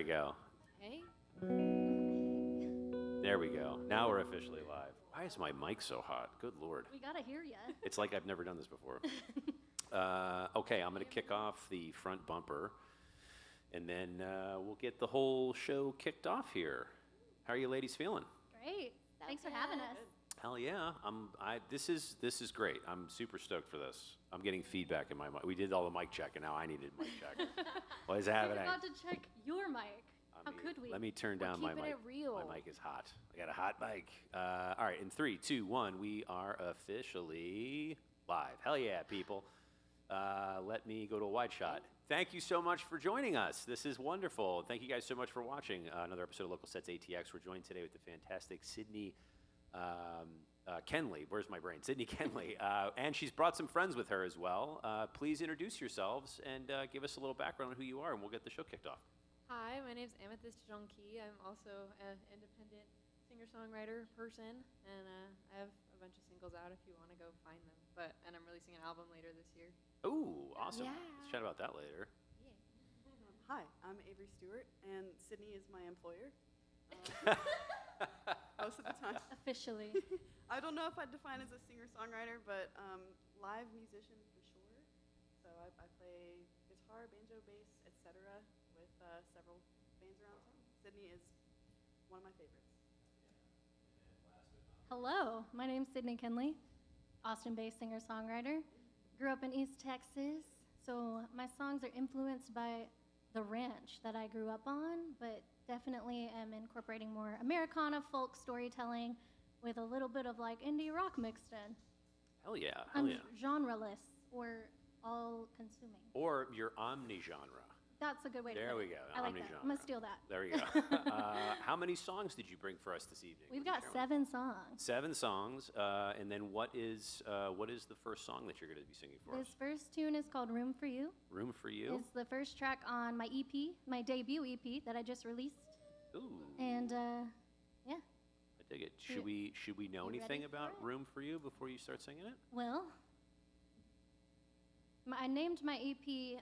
go. Hey. There we go. Now we're officially live. Why is my mic so hot? Good Lord. We gotta hear ya. It's like I've never done this before. Okay, I'm going to kick off the front bumper, and then we'll get the whole show kicked off here. How are you ladies feeling? Great. Thanks for having us. Hell yeah. This is great. I'm super stoked for this. I'm getting feedback in my mic. We did all the mic check, and now I needed mic check. What is happening? We forgot to check your mic. How could we? Let me turn down my mic. Keeping it real. My mic is hot. I got a hot mic. All right, in 3, 2, 1, we are officially live. Hell yeah, people. Let me go to a wide shot. Thank you so much for joining us. This is wonderful. Thank you guys so much for watching another episode of Local Sets ATX. We're joined today with the fantastic Sidney Kenley. Where's my brain? Sidney Kenley. And she's brought some friends with her as well. Please introduce yourselves and give us a little background on who you are, and we'll get the show kicked off. Hi, my name's Amethyst Jonki. I'm also an independent singer-songwriter person, and I have a bunch of singles out if you want to go find them. And I'm releasing an album later this year. Ooh, awesome. Yeah. Let's chat about that later. Hi, I'm Avery Stewart, and Sydney is my employer. Most of the time. Officially. I don't know if I'd define as a singer-songwriter, but live musician for sure. So I play guitar, banjo, bass, etc. with several bands around town. Sydney is one of my favorites. Hello, my name's Sidney Kenley, Austin-based singer-songwriter. Grew up in East Texas, so my songs are influenced by the ranch that I grew up on, but definitely am incorporating more Americana folk storytelling with a little bit of like indie rock mixed in. Hell yeah. Hell I'm yeah. genreless or all-consuming. Or you're omni-genre. That's a good way to There put we it. go. I like that. Omni-genre. I'm gonna steal that. There we go. How many songs did you bring for us this evening? We've Would you got share with 7 songs. 7 songs, and then what is the first song that you're going to be singing for This us? first tune is called Room for You. Room for You. It's the first track on my EP, my debut EP that I just released. Ooh. And yeah, I dig it. Should we know You anything ready for about it? Room for You before you start singing it? well, I named my EP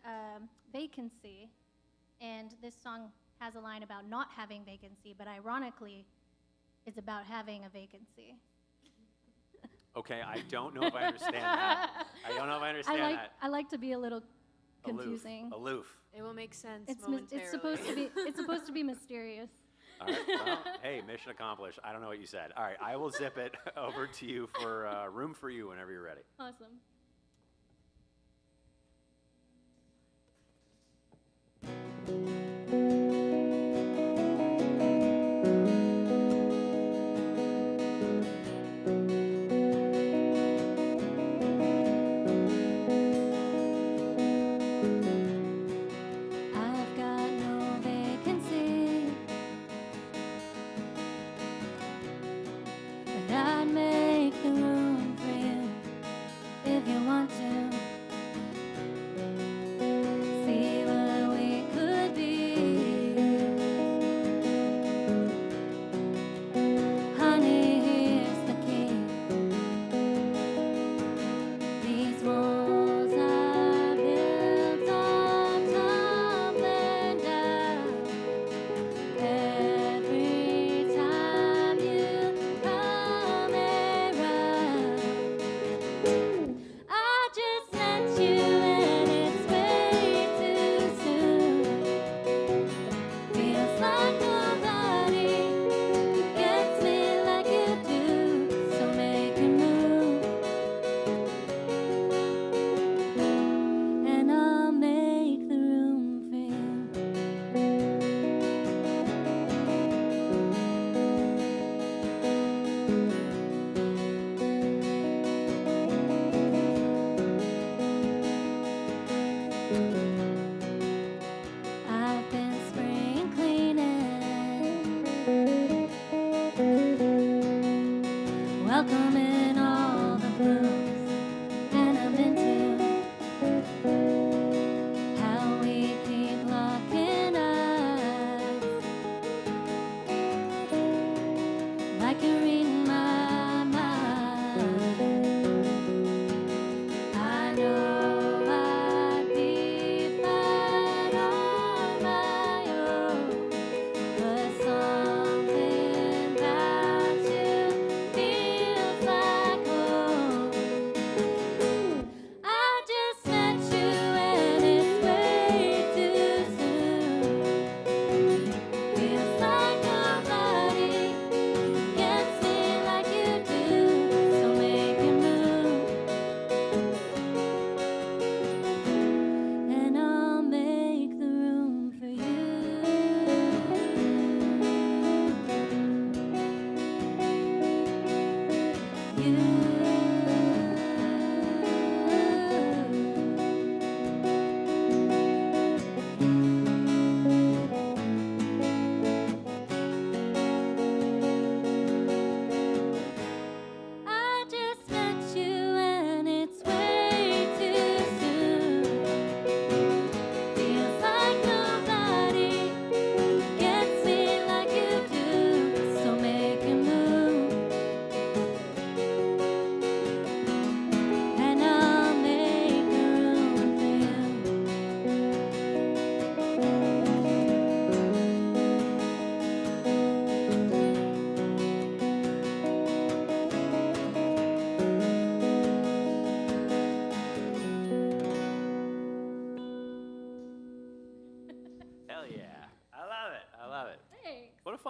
Vacancy, and this song has a line about not having vacancy, but ironically, it's about having a vacancy. Okay, I don't know if I understand that. I don't know if I understand that. I like to be a little confusing. Aloof. It will make sense It's momentarily. it's supposed to be mysterious. All right. Well, hey, mission accomplished. I don't know what you said. All right, I will zip it over to you for Room for You whenever you're ready. Awesome. I've got no vacancy, but I'd make the room for you if you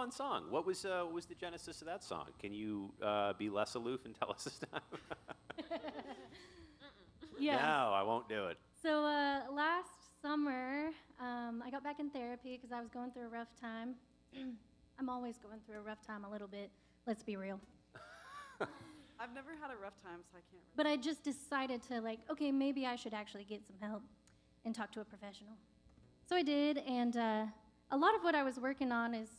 fun song. What was the genesis of that song? Can you be less aloof and tell us this time? Yeah. No, I won't do it. So last summer, I got back in therapy because I was going through a rough time. I'm always going through a rough time a little bit. Let's be real. I've never had a rough time, so I can't really. But I just decided to okay, maybe I should actually get some help and talk to a professional. So I did, and a lot of what I was working on is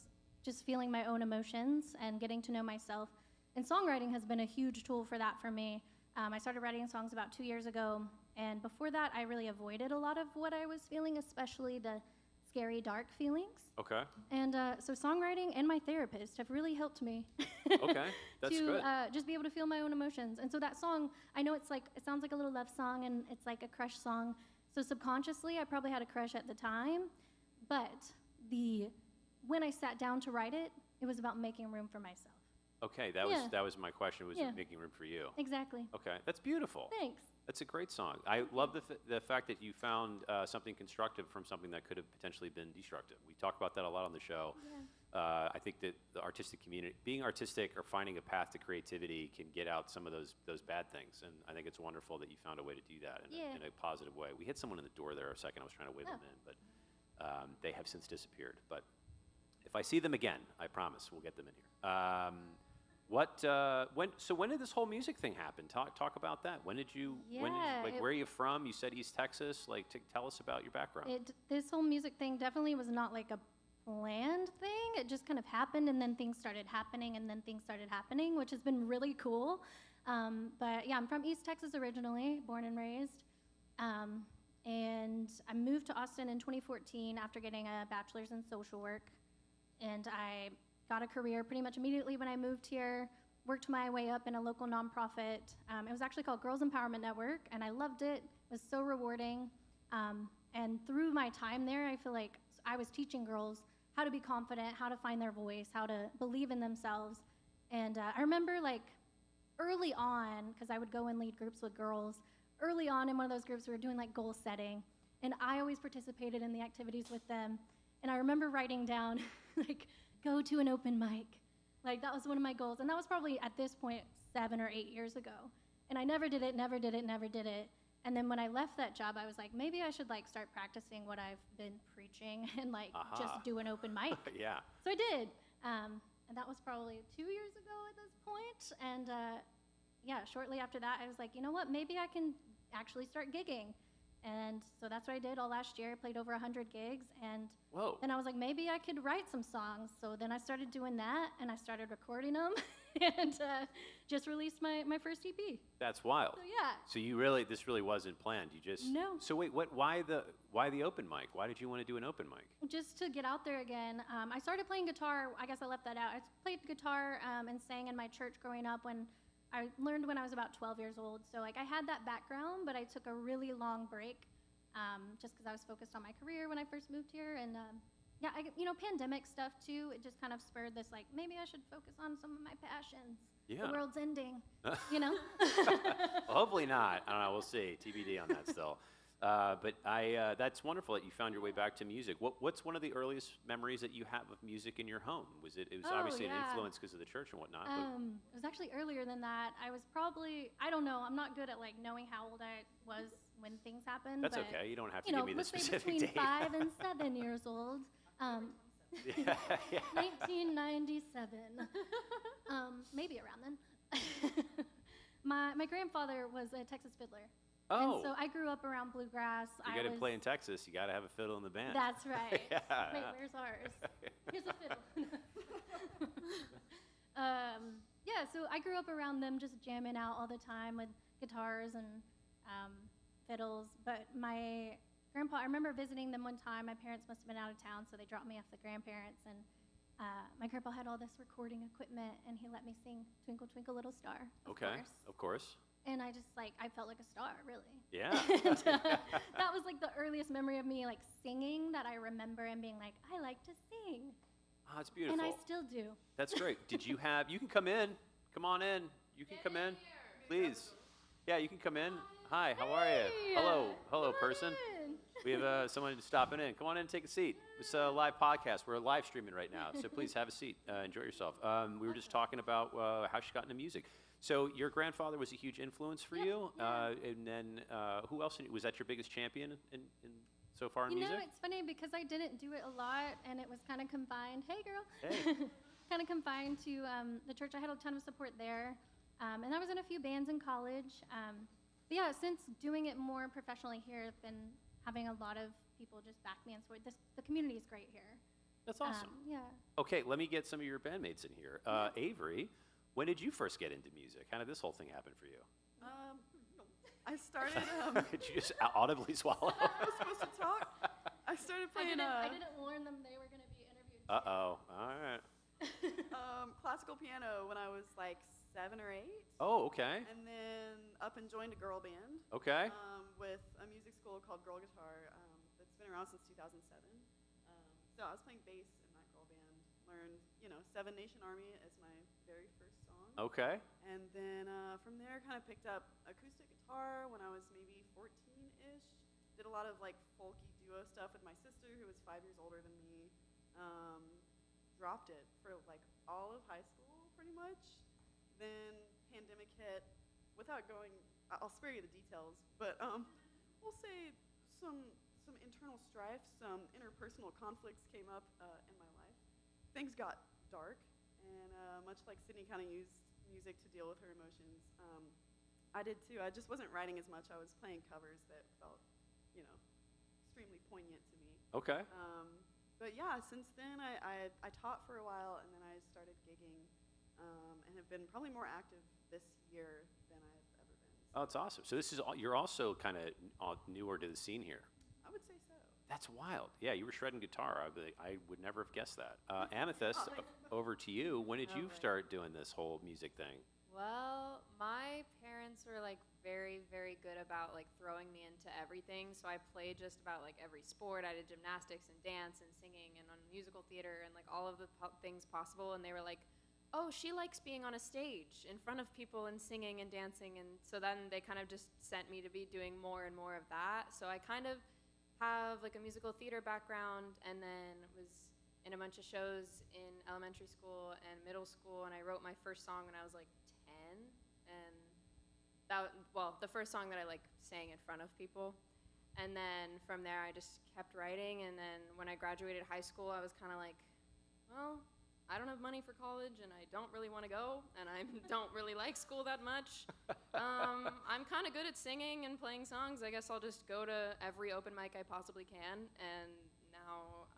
just feeling my own emotions and getting to know myself. And songwriting has been a huge tool for that for me. I started writing songs about 2 years ago, and before that, I really avoided a lot of what I was feeling, especially the scary, dark feelings. Okay. And so songwriting and my therapist have really helped me Okay, that's to good. just be able to feel my own emotions. And so that song, I know it sounds like a little love song, and it's like a crush song. So subconsciously, I probably had a crush at the time, but when I sat down to write it, it was about making room for myself. Okay, Yeah. that was my question. Was Yeah. it making room for you? Exactly. Okay, that's beautiful. Thanks. That's a great song. I love the fact that you found something constructive from something that could have potentially been destructive. We talk about that a lot on the show. Yeah. I think that the artistic community, being artistic or finding a path to creativity, can get out some of those bad things. And I think it's wonderful that you found a way to do that in a positive way. We had someone in the door there a second. I was trying to wave them in, but they have since disappeared. But if I see them again, I promise we'll get them in here. When did this whole music thing happen? Talk about that. Where are you from? You said East Texas. Tell us about your background. This whole music thing definitely was not like a planned thing. It just kind of happened, and then things started happening, which has been really cool. But yeah, I'm from East Texas originally, born and raised. And I moved to Austin in 2014 after getting a bachelor's in social work. And I got a career pretty much immediately when I moved here, worked my way up in a local nonprofit. It was actually called Girls Empowerment Network, and I loved it. It was so rewarding. And through my time there, I feel like I was teaching girls how to be confident, how to find their voice, how to believe in themselves. And I remember early on, because I would go and lead groups with girls, early on in one of those groups we were doing goal setting, and I always participated in the activities with them. And I remember writing down go to an open mic. That was one of my goals. And that was probably at this point 7 or 8 years ago. And I never did it. And then when I left that job, I was like, maybe I should start practicing what I've been preaching and just do an open mic. Yeah. So I did. And that was probably 2 years ago at this point. And yeah, shortly after that, I was like, you know what, maybe I can actually start gigging. And so that's what I did all last year. I played over 100 gigs, and then I was like, maybe I could write some songs. So then I started doing that, and I started recording them, and just released my first EP. That's wild. So yeah. So this really wasn't planned. You just No. So wait, why the open mic? Why did you want to do an open mic? Just to get out there again. I started playing guitar. I guess I left that out. I played guitar and sang in my church growing up I learned when I was about 12 years old. So I had that background, but I took a really long break just because I was focused on my career when I first moved here. And yeah, pandemic stuff too, it just kind of spurred this maybe I should focus on some of my passions. Yeah. The world's ending, Well, hopefully not. I don't know. We'll see. TBD on that still. But that's wonderful that you found your way back to music. What's one of the earliest memories that you have of music in your home? It was obviously an influence because of the church and whatnot. It was actually earlier than that. I was probably, I don't know, I'm not good at knowing how old I was when things happened. That's but, okay. You don't have to give me the let's say specific between date. 5 and 7 years old. Yeah. 1997. Maybe around then. My grandfather was a Texas fiddler. Oh. And so I grew up around bluegrass. You got to play in Texas. You got to have a fiddle in the band. That's right. Yeah. Wait, where's ours? Here's a fiddle. Yeah, so I grew up around them just jamming out all the time with guitars and fiddles. But my grandpa, I remember visiting them one time. My parents must have been out of town, so they dropped me off the grandparents. And my grandpa had all this recording equipment, and he let me sing Twinkle, Twinkle, Little Star. Of course. And I just I felt like a star, really. Yeah. And, that was the earliest memory of me singing that I remember and being like, I like to sing. Oh, it's beautiful. And I still do. That's great. Did you can come in. Come on in. You can come in. Please. Yeah, you can come in. Hi, how are you? Hey! Hello, Come on person. in. We have someone stopping in. Come on in and take a seat. It's a live podcast. We're live streaming right now, so please have a seat. Enjoy yourself. We were just talking about how she got into music. So your grandfather was a huge influence for you, and then who else? Was that your biggest champion in so far in You music? know, it's funny because I didn't do it a lot, and it was kind of confined. Hey, girl. Hey. Kind of confined to the church. I had a ton of support there, and I was in a few bands in college. But yeah, since doing it more professionally here, I've been having a lot of people just back me and support. The community is great here. That's awesome. Yeah. Okay, let me get some of your bandmates in here. Avery, when did you first get into music? How did this whole thing happen for you? I started. Did you just audibly swallow? I was supposed to talk. I started I playing. didn't warn them they were going to be interviewed. Uh-oh. All right. Classical piano when I was like 7 or 8. Oh, okay. And then up and joined a girl band Okay. with a music school called Girl Guitar that's been around since 2007. So I was playing bass in that girl band. Learned, Seven Nation Army as my very first song. Okay. And then from there, kind of picked up acoustic guitar when I was maybe 14-ish. Did a lot of like folky duo stuff with my sister, who was 5 years older than me. Dropped it for like all of high school, pretty much. Then pandemic hit. Without going, I'll spare you the details, but we'll say some internal strife, some interpersonal conflicts came up in my life. Things got dark, and much like Sydney kind of used music to deal with her emotions, I did too. I just wasn't writing as much. I was playing covers that felt, extremely poignant to me. Okay. But yeah, since then I taught for a while, and then I started gigging, and have been probably more active this year than I've ever been. Oh, it's awesome. So this is you're also kind of newer to the scene here. I would say so. That's wild. Yeah, you were shredding guitar. I would never have guessed that. Amethyst, over to you. When did you start doing this whole music thing? Well, my parents were like very, very good about like throwing me into everything. So I played just about like every sport. I did gymnastics and dance and singing and on musical theater and like all of the things possible. And they were like, oh, she likes being on a stage in front of people and singing and dancing. And so then they kind of just sent me to be doing more and more of that. So I kind of have like a musical theater background, and then was in a bunch of shows in elementary school and middle school. And I wrote my first song when I was like 10, and the first song that I like sang in front of people. And then from there I just kept writing, and then when I graduated high school I was kind of like, well, I don't have money for college, and I don't really want to go, and I don't really like school that much. I'm kind of good at singing and playing songs. I guess I'll just go to every open mic I possibly can. And now,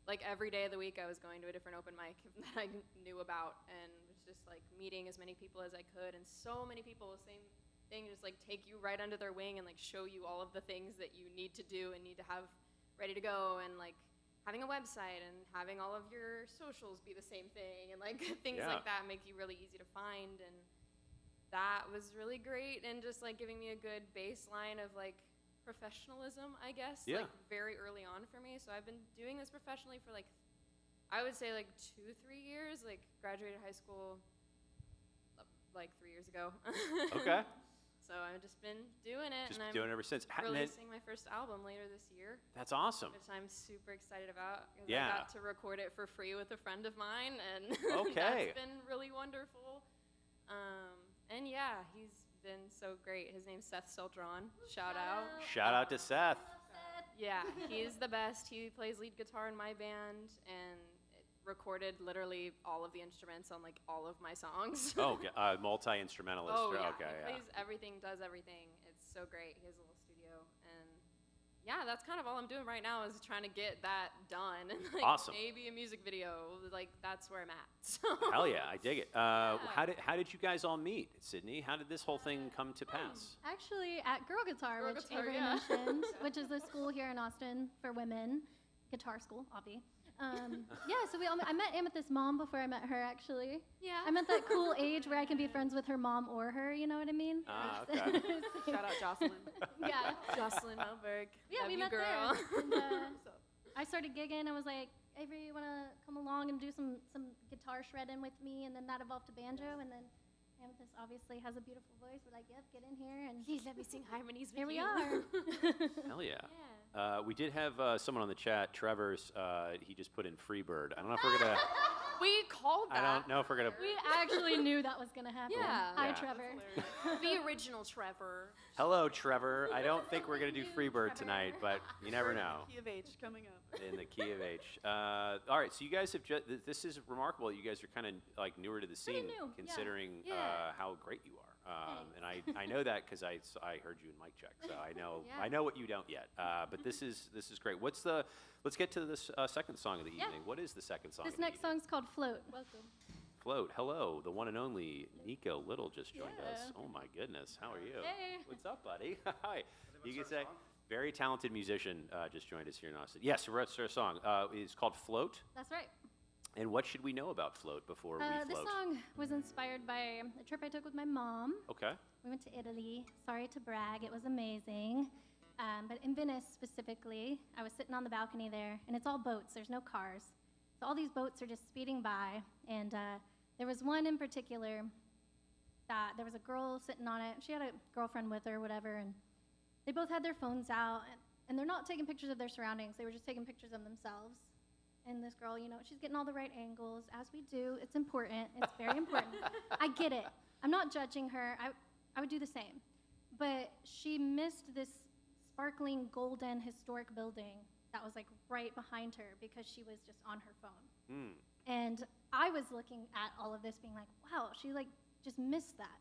like every day of the week, I was going to a different open mic that I knew about, and was just like meeting as many people as I could. And so many people, same thing, just like take you right under their wing and like show you all of the things that you need to do and need to have ready to go, and like having a website and having all of your socials be the same thing, and like things like that make you really easy to find. And that was really great, and just like giving me a good baseline of like professionalism, I guess, like very early on for me. So I've been doing this professionally for like, I would say like 2-3 years. Like graduated high school like 3 years ago. Okay. So I've just been doing it, Just and I'm doing it ever since. releasing my first album later this year, That's awesome. which I'm super excited about, because Yeah. I got to record it for free with a friend of mine, and Okay. that's been really wonderful. And yeah, he's been so great. His name's Seth Seldron. Shout out. Shout out to Seth. Yeah, he's the best. He plays lead guitar in my band, and recorded literally all of the instruments on like all of my songs. Oh, multi-instrumentalist. Oh yeah, Okay, he plays everything, does everything. It's so great. He has a little studio, and yeah, that's kind of all I'm doing right now, is trying to get that done, and like Awesome. maybe a music video. Like that's where I'm at. So. Hell yeah, I dig it. How did you guys all meet, Sydney? How did this whole thing come to pass? Actually, at Girl Guitar, Girl which Guitar, Avery yeah. mentioned, which is a school here in Austin for women, guitar school, obvi. Yeah, so I met Amethyst's mom before I met her, actually. Yeah. I'm at that cool age where I can be friends with her mom or her, you know what I mean? Ah, okay. Shout out Jocelyn. Yeah. Jocelyn Melberg. Yeah, Love we you, met girl. there. And, So, I started gigging. I was like, Avery, you want to come along and do some guitar shredding with me? And then that evolved to banjo. And then Amethyst obviously has a beautiful voice. We're like, yep, get in here. And Please let me sing harmonies with here we you. are. Hell yeah. Yeah. We did have someone on the chat, Trevor's, he just put in Freebird. I don't know if we're going to... We called that. I don't know if we're going to... We actually knew that was going to happen. Yeah. Hi, Yeah. Trevor. The original Trevor. Hello, Trevor. I don't think we're going to do Freebird tonight, but you never know. Key of H coming up. In the key of H. All right, so you guys have just... This is remarkable. You guys are kind of like newer to the scene, new, yeah. considering Yeah. How great you are. And Thanks. I know that because I heard you in mic check, so Yeah. I know what you don't yet. But this is great. Let's get to this second song of the Yeah. evening. What is the second song? This of the next evening? song's called Float. Welcome. Float. Hello, the one and only Nico Little just joined us. Yeah. Oh my goodness, how are you? Hey. What's up, buddy? Hi. You can say, very talented musician just joined us here in Austin. Yes, we wrote a song. It's called Float. That's right. And what should we know about Float before we This float? song was inspired by a trip I took with my mom. Okay. We went to Italy. Sorry to brag, it was amazing. But in Venice specifically, I was sitting on the balcony there, and it's all boats. There's no cars. So all these boats are just speeding by, and there was one in particular that there was a girl sitting on it. She had a girlfriend with her, whatever, and they both had their phones out, and they're not taking pictures of their surroundings. They were just taking pictures of themselves. And this girl, she's getting all the right angles, as we do. It's important. It's very important. I get it. I'm not judging her. I would do the same. But she missed this sparkling golden historic building that was like right behind her because she was just on her phone. Mm. And I was looking at all of this being like, wow, she like just missed that.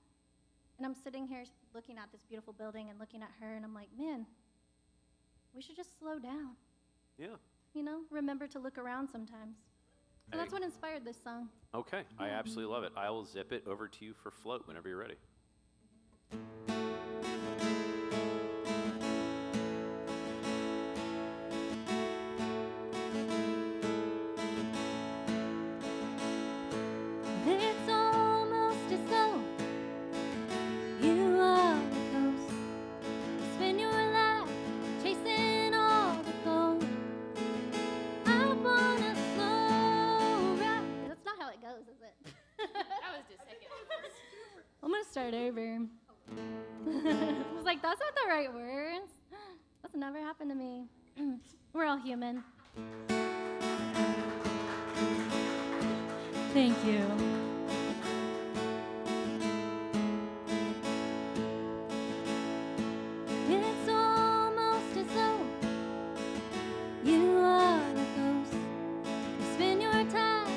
And I'm sitting here looking at this beautiful building and looking at her, and I'm like, man, we should just slow down. Yeah. Remember to look around sometimes. So that's what inspired this song. Okay. I absolutely love it. I will zip it over to you for Float whenever you're ready. It's almost as though you are a ghost. Spend your life chasing all the gold. I wanna slow ride. That's not how it goes, is it? That was just second. I'm gonna start over. I was like, that's not the right words. That's never happened to me. We're all human. Thank you. It's almost as though you are a ghost. You spend your time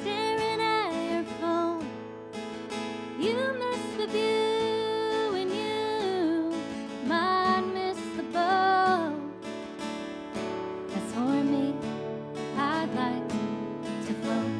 staring at your phone. You miss the view and you might miss the boat. As for me, I'd like to float.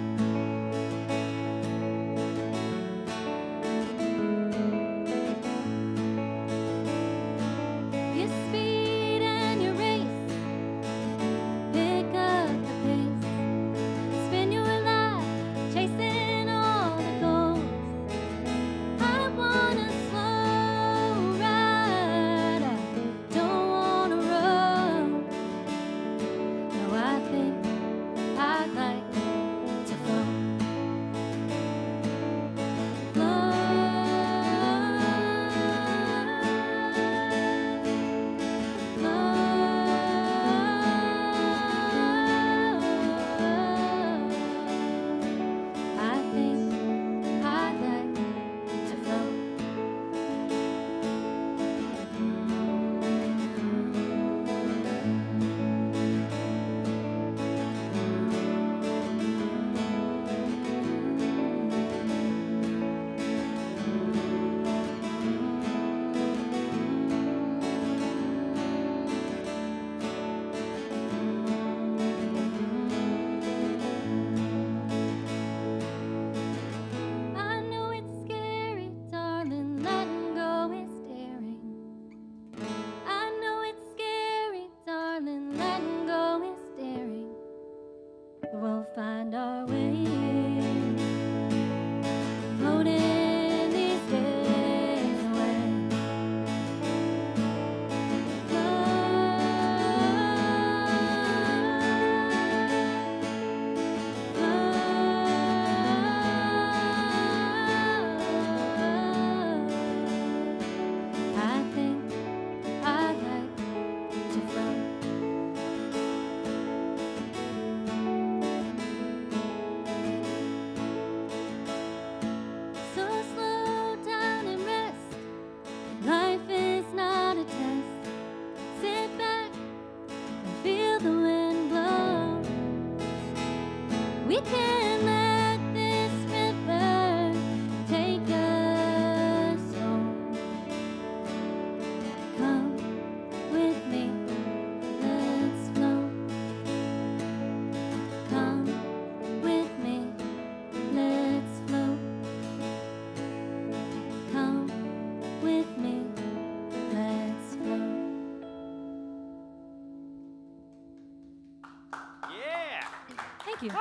Thank you.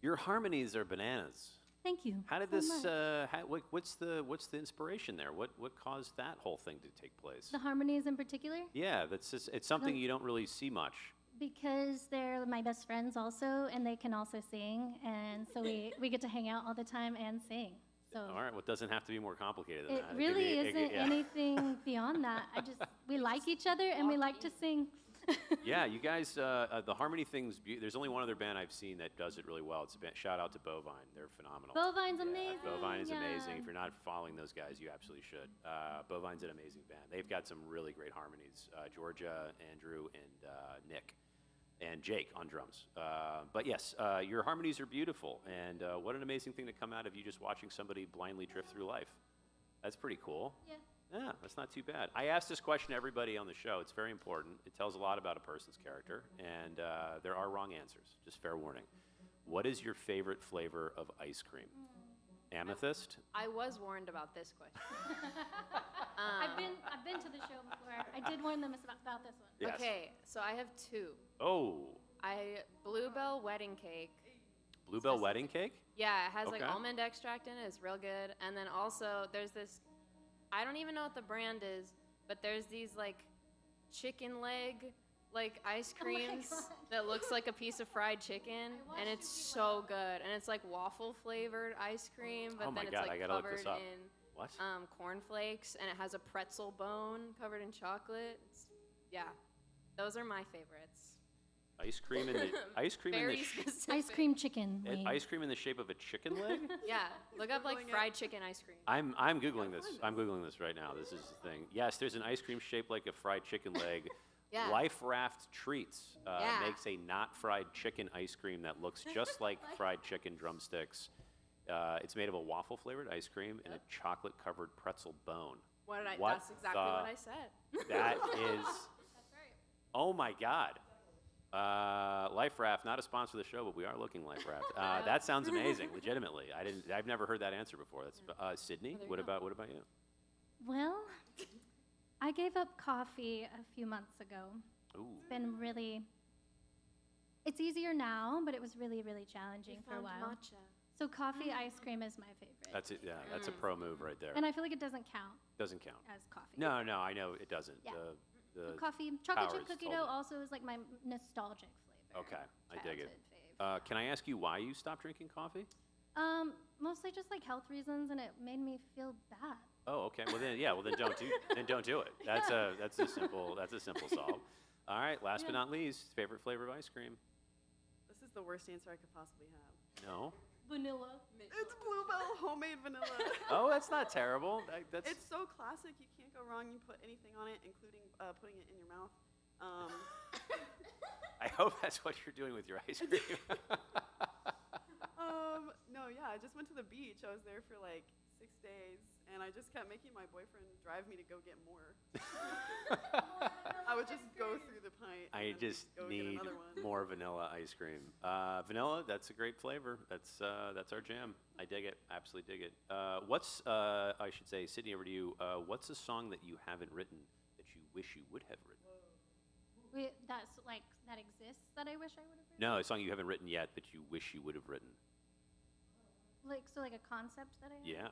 Your harmonies are bananas. Thank you. How did so this? much. What's the inspiration there? What caused that whole thing to take place? The harmonies in particular? Yeah, that's just, it's something you don't really see much. Because they're my best friends also, and they can also sing, and so we get to hang out all the time and sing. So All right, well, it doesn't have to be more complicated than it that. could really be- isn't yeah. anything beyond that. We like each other and we like to sing. Yeah, you guys, the harmony thing's. There's only one other band I've seen that does it really well. It's a band, shout out to Bovine. They're phenomenal. Bovine's Yeah, amazing. Bovine is yeah. amazing. If you're not following those guys, you absolutely should. Bovine's an amazing band. They've got some really great harmonies. Georgia, Andrew, and Nick, and Jake on drums. But yes, your harmonies are beautiful, and what an amazing thing to come out of you just watching somebody blindly drift through life. That's pretty cool. Yeah. Yeah, that's not too bad. I ask this question to everybody on the show. It's very important. It tells a lot about a person's character, and there are wrong answers. Just fair warning. What is your favorite flavor of ice cream? Amethyst? I was warned about this question. I've been to the show before. I did warn them about this one. Yes. Okay, so I have two. Oh, Bluebell wedding cake. Bluebell wedding cake? Yeah, it has like Okay. almond extract in it. It's real good. And then also there's this, I don't even know what the brand is, but there's these like chicken leg like ice Oh my creams God. that looks like a piece of fried chicken, and it's so good. And it's like waffle flavored ice cream, but Oh my then God, it's I like gotta look covered this up. in What? cornflakes, and it has a pretzel bone covered in chocolate. Yeah, those are my favorites. Ice cream in the ice cream in Very the specific. Ice cream chicken wing. ice cream in the shape of a chicken leg? Yeah, look up like Googling it. fried chicken ice cream. I'm googling this. I'm googling this right now. This is the thing. Yes, there's an ice cream shaped like a fried chicken leg. Yeah. Life Raft Treats Yeah. makes a not fried chicken ice cream that looks just like fried chicken drumsticks. It's made of a waffle flavored ice cream and a chocolate covered pretzel bone. What did I? What That's exactly the- what I said. That is, That's right. oh my God. Life Raft, not a sponsor of the show, but we are looking Life Raft. That sounds amazing, legitimately. I've never heard that answer before. That's Sydney. Well, there What you go. about you? Well, I gave up coffee a few months ago. Ooh. It's been really. It's easier now, but it was really, really challenging for a while. Matcha. So coffee ice cream is my favorite. That's it. Yeah, that's a pro move right there. And I feel like it doesn't count Doesn't count. as coffee. No, I know it doesn't. Yeah. The Coffee, chocolate powers chip cookie told dough me. also is like my nostalgic flavor. Okay, I dig it. Childhood fave. Can I ask you why you stopped drinking coffee? Mostly just like health reasons, and it made me feel bad. Oh, okay. Well then, don't do it. That's a simple solve. All right. Last but Yeah. not least, favorite flavor of ice cream? This is the worst answer I could possibly have. No. Vanilla. It's Bluebell homemade vanilla. Oh, that's not terrible. That's It's so classic. You can't go wrong. You put anything on it, including putting it in your mouth. I hope that's what you're doing with your ice cream. No, yeah, I just went to the beach. I was there for like 6 days, and I just kept making my boyfriend drive me to go get more. I would just go through the pint. I and then just go need get another one. more vanilla ice cream. Vanilla, that's a great flavor. That's our jam. I dig it. Absolutely dig it. I should say, Sydney, over to you. What's a song that you haven't written that you wish you would have written? That's like that exists that I wish I would have written. No, a song you haven't written yet that you wish you would have written. Like a concept that I have. Yeah.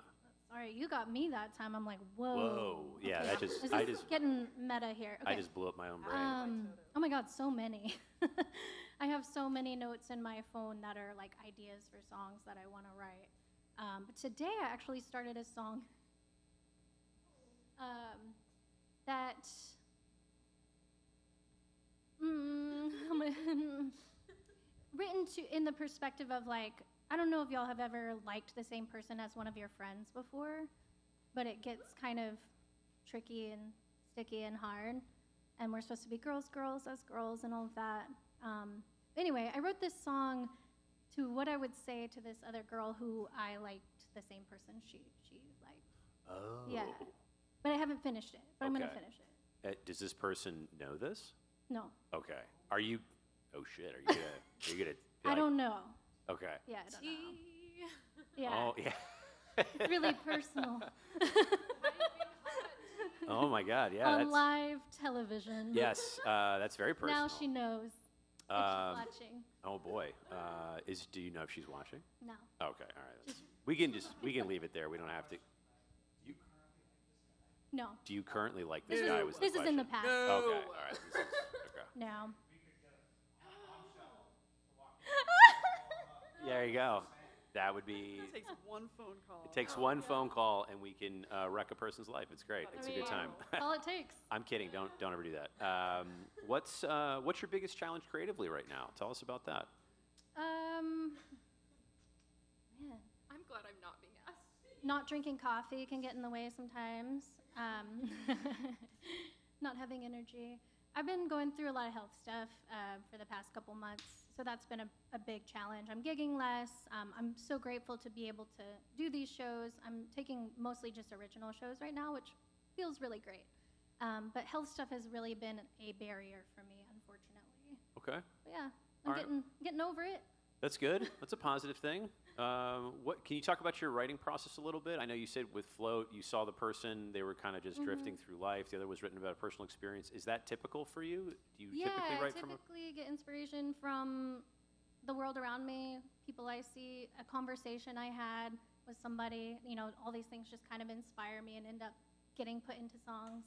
Sorry, you got me that time. I'm like, whoa. Whoa. Yeah, Okay. that just This I is just getting meta here. Okay. I just blew up my own brain. Oh my God, so many. I have so many notes in my phone that are like ideas for songs that I want to write. But today I actually started a song that written in the perspective of like, I don't know if y'all have ever liked the same person as one of your friends before, but it gets kind of tricky and sticky and hard. And we're supposed to be girls as girls and all of that. Anyway, I wrote this song to what I would say to this other girl who I liked the same person she liked. Oh. Yeah. But I haven't finished it, but I'm going to Okay. finish it. Does this person know this? No, Okay. Are you? Oh shit. Are you gonna? Be I like- don't know. Okay. Yeah, I don't know. Tea. Yeah, Oh yeah. it's really personal. Oh my God, yeah. On that's, live television. yes, that's very personal. Now she knows if she's watching. Oh boy, do you know if she's watching? No. Okay, all right. We can leave it there. We don't have to. No. Do you currently like this guy? Was the This is in the question. past. Okay, all right. Okay. No. There you go. That would be. It takes one phone call. It takes one phone call, and we can wreck a person's life. It's great. It's a good time. All it takes. I'm kidding. Don't ever do that. What's your biggest challenge creatively right now? Tell us about that. Man, I'm glad I'm not being asked. not drinking coffee can get in the way sometimes. Not having energy. I've been going through a lot of health stuff for the past couple months, so that's been a big challenge. I'm gigging less. I'm so grateful to be able to do these shows. I'm taking mostly just original shows right now, which feels really great. But health stuff has really been a barrier for me, unfortunately. Okay. But yeah, All I'm right. getting over it. That's good. That's a positive thing. What can you talk about your writing process a little bit? I know you said with Float, you saw the person, they were kind of just drifting through life. The other was written about a personal experience. Is that typical for you? Do you typically write from? Typically get inspiration from the world around me, people I see, a conversation I had with somebody. You know, all these things just kind of inspire me and end up getting put into songs.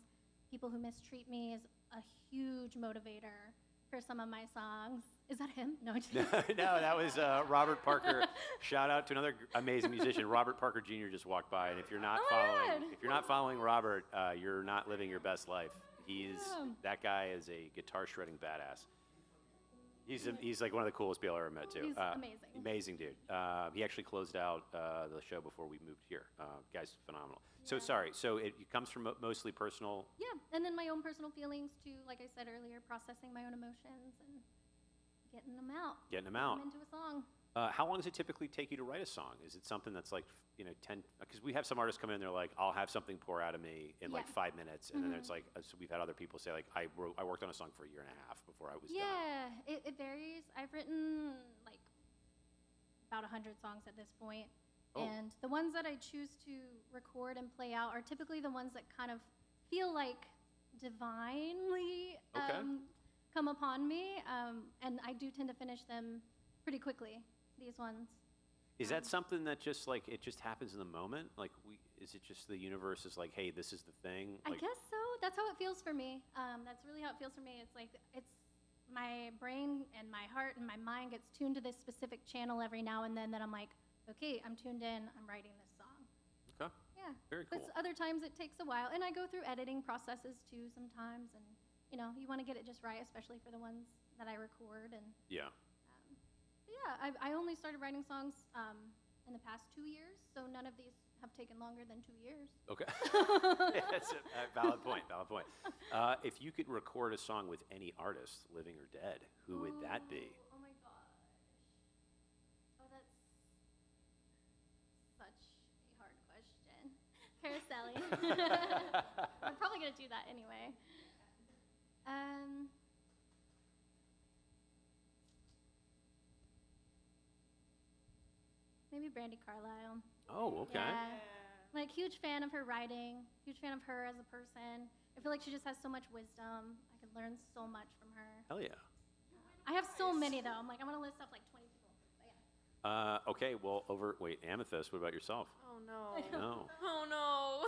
People who mistreat me is a huge motivator for some of my songs. Is that him? No, No, that was Robert Parker. Shout out to another amazing musician. Robert Parker Jr. just walked by, and if you're not following Robert, you're not living your best life. That guy is a guitar shredding badass. He's like one of the coolest people I ever met too. He's amazing. Amazing dude. He actually closed out the show before we moved here. Guy's phenomenal. So sorry. So it comes from mostly personal. Yeah, and then my own personal feelings too. Like I said earlier, processing my own emotions and getting them out. Getting them out. Into a song. How long does it typically take you to write a song? Is it something that's like 10? Because we have some artists come in and they're like, I'll have something pour out of me in like 5 minutes, and then it's like, so we've had other people say like, I worked on a song for a year and a half before I was done. Yeah, it varies. I've written like about 100 songs at this point. Oh. And the ones that I choose to record and play out are typically the ones that kind of feel like divinely come upon me. And I do tend to finish them pretty quickly, these ones. Is that something that just like, it just happens in the moment? Like, is it just the universe is like, hey, this is the thing? I Like, guess so. That's how it feels for me. That's really how it feels for me. It's like, it's my brain and my heart and my mind gets tuned to this specific channel every now and then that I'm like, okay, I'm tuned in, I'm writing this song. Okay. Yeah. Very cool. But other times it takes a while. And I go through editing processes too sometimes. And, you want to get it just right, especially for the ones that I record. And Yeah. yeah, I only started writing songs in the past 2 years. So none of these have taken longer than 2 years. Okay. Yeah, that's a valid point. Valid point. If you could record a song with any artist, living or dead, who would that be? Oh my gosh. Oh, that's such a hard question. Carousel. We're probably gonna do that anyway. Maybe Brandy Carlisle. Oh, okay. Yeah. Like, huge fan of her writing, huge fan of her as a person. I feel like she just has so much wisdom. I could learn so much from her. Hell yeah. I have so many, though. I'm going to list off like 20 people. But yeah. Okay, well, Amethyst, what about yourself? Oh no. No. Oh no.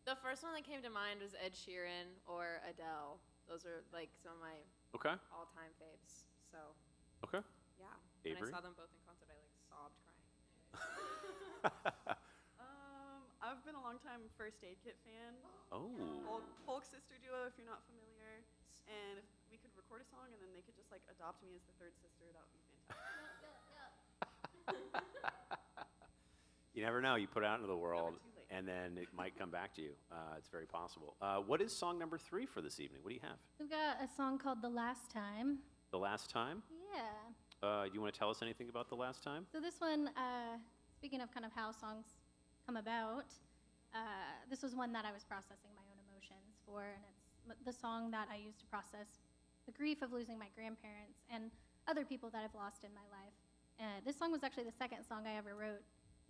The first one that came to mind was Ed Sheeran or Adele. Those are like some of my Okay. all-time faves. So Okay. yeah. Avery? When I saw them both in concert, I like sobbed crying. I've been a long time First Aid Kit fan. Oh. Folk sister duo, if you're not familiar. And if we could record a song and then they could just like adopt me as the third sister, that would be fantastic. You never know. You put it out into the world, too late. and then it might come back to you. It's very possible. What is song number 3 for this evening? What do you have? We've got a song called The Last Time. The Last Time? Yeah. Do you want to tell us anything about The Last Time? So this one, speaking of kind of how songs come about, this was one that I was processing my own emotions for, and it's the song that I use to process the grief of losing my grandparents and other people that I've lost in my life. This song was actually the second song I ever wrote,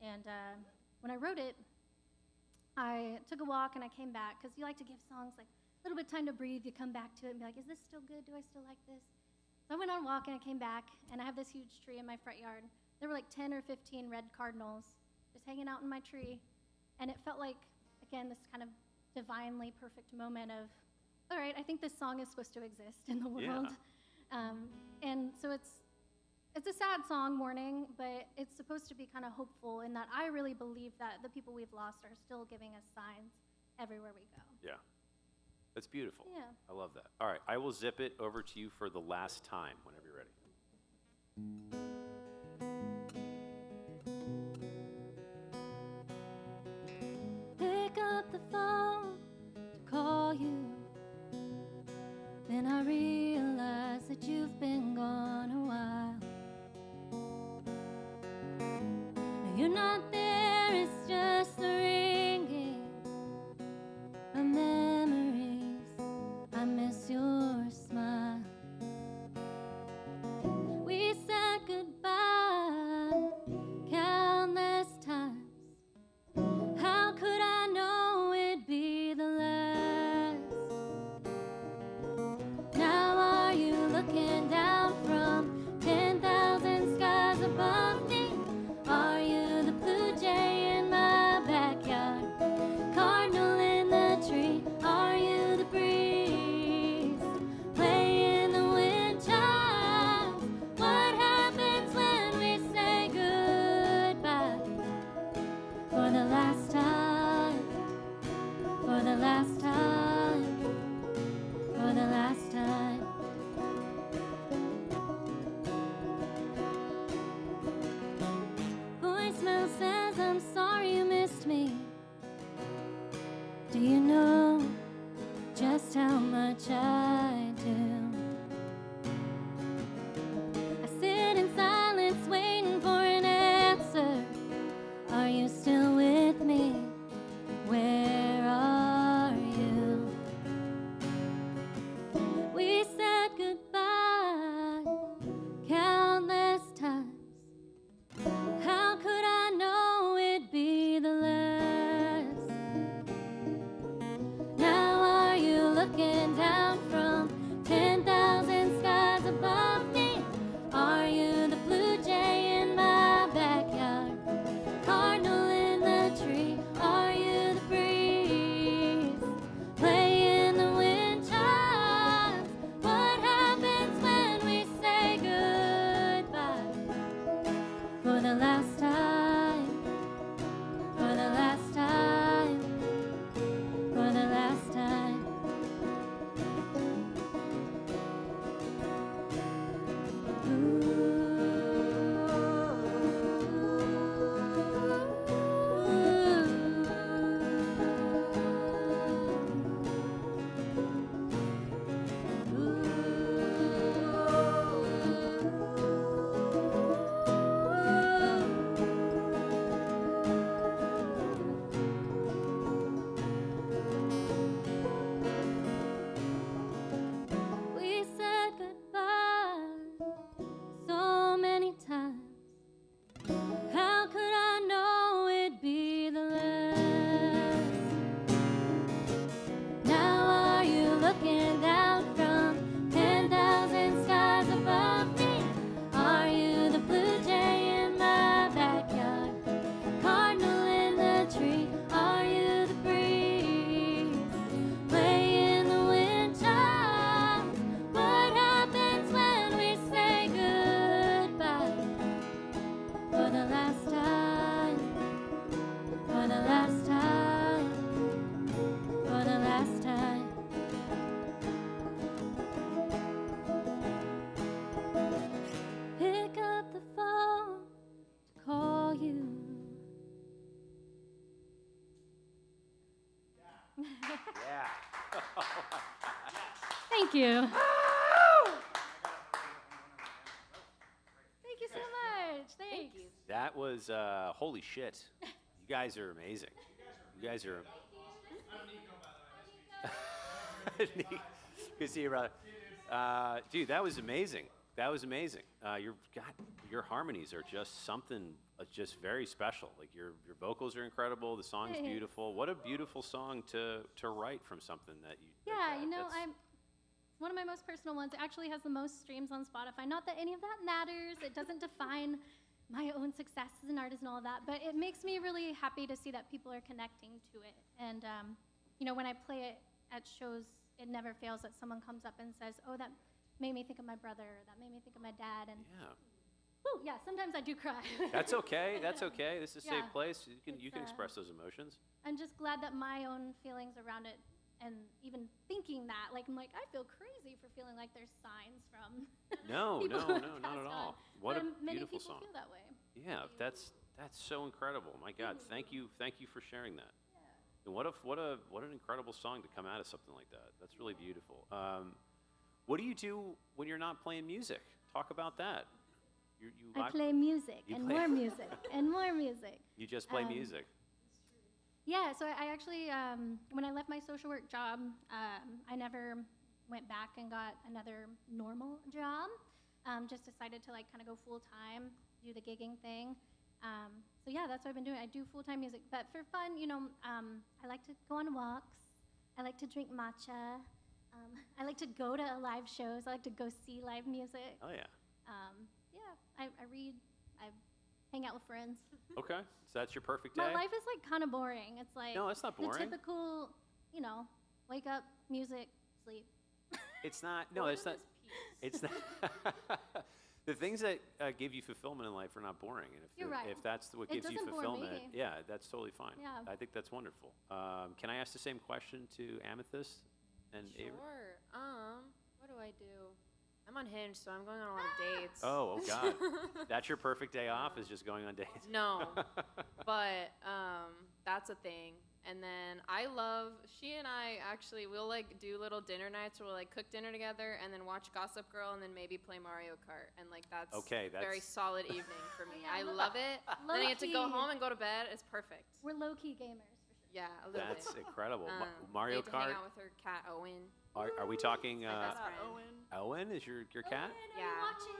and when I wrote it, I took a walk and I came back because you like to give songs like a little bit of time to breathe. You come back to it and be like, is this still good? Do I still like this? So I went on a walk and I came back and I have this huge tree in my front yard. There were like 10 or 15 red cardinals just hanging out in my tree. And it felt like, again, this kind of divinely perfect moment of, all right, I think this song is supposed to exist in the world. Yeah. And so it's a sad song, Mourning, but it's supposed to be kind of hopeful in that I really believe that the people we've lost are still giving us signs everywhere we go. Yeah. That's beautiful. Yeah. I love that. All right, I will zip it over to you for the last time whenever you're ready. Pick up the phone to call you. Then I realize that you've been gone a while. No, you're not there, it's just the ringing of memories. I miss your smile. We said goodbye countless times. How could I know it'd be the last? Now are you looking down from 10,000 skies above me? Are you the blue jay in my backyard? Cardinal in the tree? Are you the breeze playing the wind chimes? What happens when we say goodbye? For the last time, for the last time, for the last time. Voicemail says I'm sorry you missed me. Do you know just how much I do? I sit in silence waiting for an answer. Are you still with me? Where are you? We said goodbye countless times. How could I know it'd be the last? Now are you looking down from 10,000 skies above me? Are you the blue jay in my backyard? Cardinal in the tree? Are you the breeze playing the wind chimes? What happens when we say goodbye? For the last time, for the last time, for the last time. We said goodbye so many times. How could I know it'd be the last? Now are you looking down from 10,000 skies above me? Are you the blue jay in my backyard? Cardinal in the tree? Are you the breeze playing the wind chimes? What happens when we say goodbye? For the last time, for the last time, for the last time. Pick up the phone to call you. Yeah. Thank you. Thank you so much. Thanks. Thank you. That was, holy shit. You guys are amazing. You guys are. Good to see you, brother. Dude, that was amazing. That was amazing. Your harmonies are just something, just very special. Like your vocals are incredible. The song's Thanks. beautiful. What a beautiful song to write from something that you. Yeah, that, you know, that's- I'm one of my most personal ones. It actually has the most streams on Spotify. Not that any of that matters. It doesn't define my own success as an artist and all of that, but it makes me really happy to see that people are connecting to it. And you know, when I play it at shows, it never fails that someone comes up and says, "Oh, that made me think of my brother. Or that made me think of my dad." And Yeah. whew, yeah, sometimes I do cry. That's okay. That's okay. This is a Yeah. safe place. You can It's, express those emotions. I'm just glad that my own feelings around it, and even thinking that, like, I'm like, I feel crazy for feeling like there's signs from No, people no, who have no, not at passed all. on. What a But many beautiful people song. feel that way. Yeah, that's so incredible. My God, thank you for sharing that. Yeah. And what an incredible song to come out of something like that. That's really beautiful. What do you do when you're not playing music? Talk about that. You I like- play music You and play- more music and more music. You just play um, music. Yeah, so I actually, when I left my social work job, I never went back and got another normal job. Just decided to like kind of go full time, do the gigging thing. So yeah, that's what I've been doing. I do full time music, but for fun, you know, I like to go on walks. I like to drink matcha. I like to go to live shows. I like to go see live music. Oh yeah. Yeah, I read. I hang out with friends. Okay. So that's your perfect day. My life is like kind of boring. It's like No, it's not boring. the typical, you know, wake up, music, sleep. It's not. No, What it's is not. this piece? It's not. The things that give you fulfillment in life are not boring, and if You're right. if that's what It gives you doesn't bore fulfillment, me. yeah, that's totally fine. Yeah. I think that's wonderful. Can I ask the same question to Amethyst and Avery? Sure. What do I do? I'm on Hinge, so I'm going on a lot of dates. Oh God, that's your perfect day off is just going on dates. No, but that's a thing. And then she and I actually, we'll like do little dinner nights where we'll like cook dinner together and then watch Gossip Girl and then maybe play Mario Kart. And like that's Okay, very that's- solid evening for me. Yeah, I love it. Then I get to go low-key. home and go to bed. It's perfect. We're low key gamers for sure. Yeah, a little That's bit. incredible. I Mario get to hang Kart. out with her cat Owen. Are we talking? my best Shout out friend. Owen. Owen is your cat? Owen, are Yeah. you watching?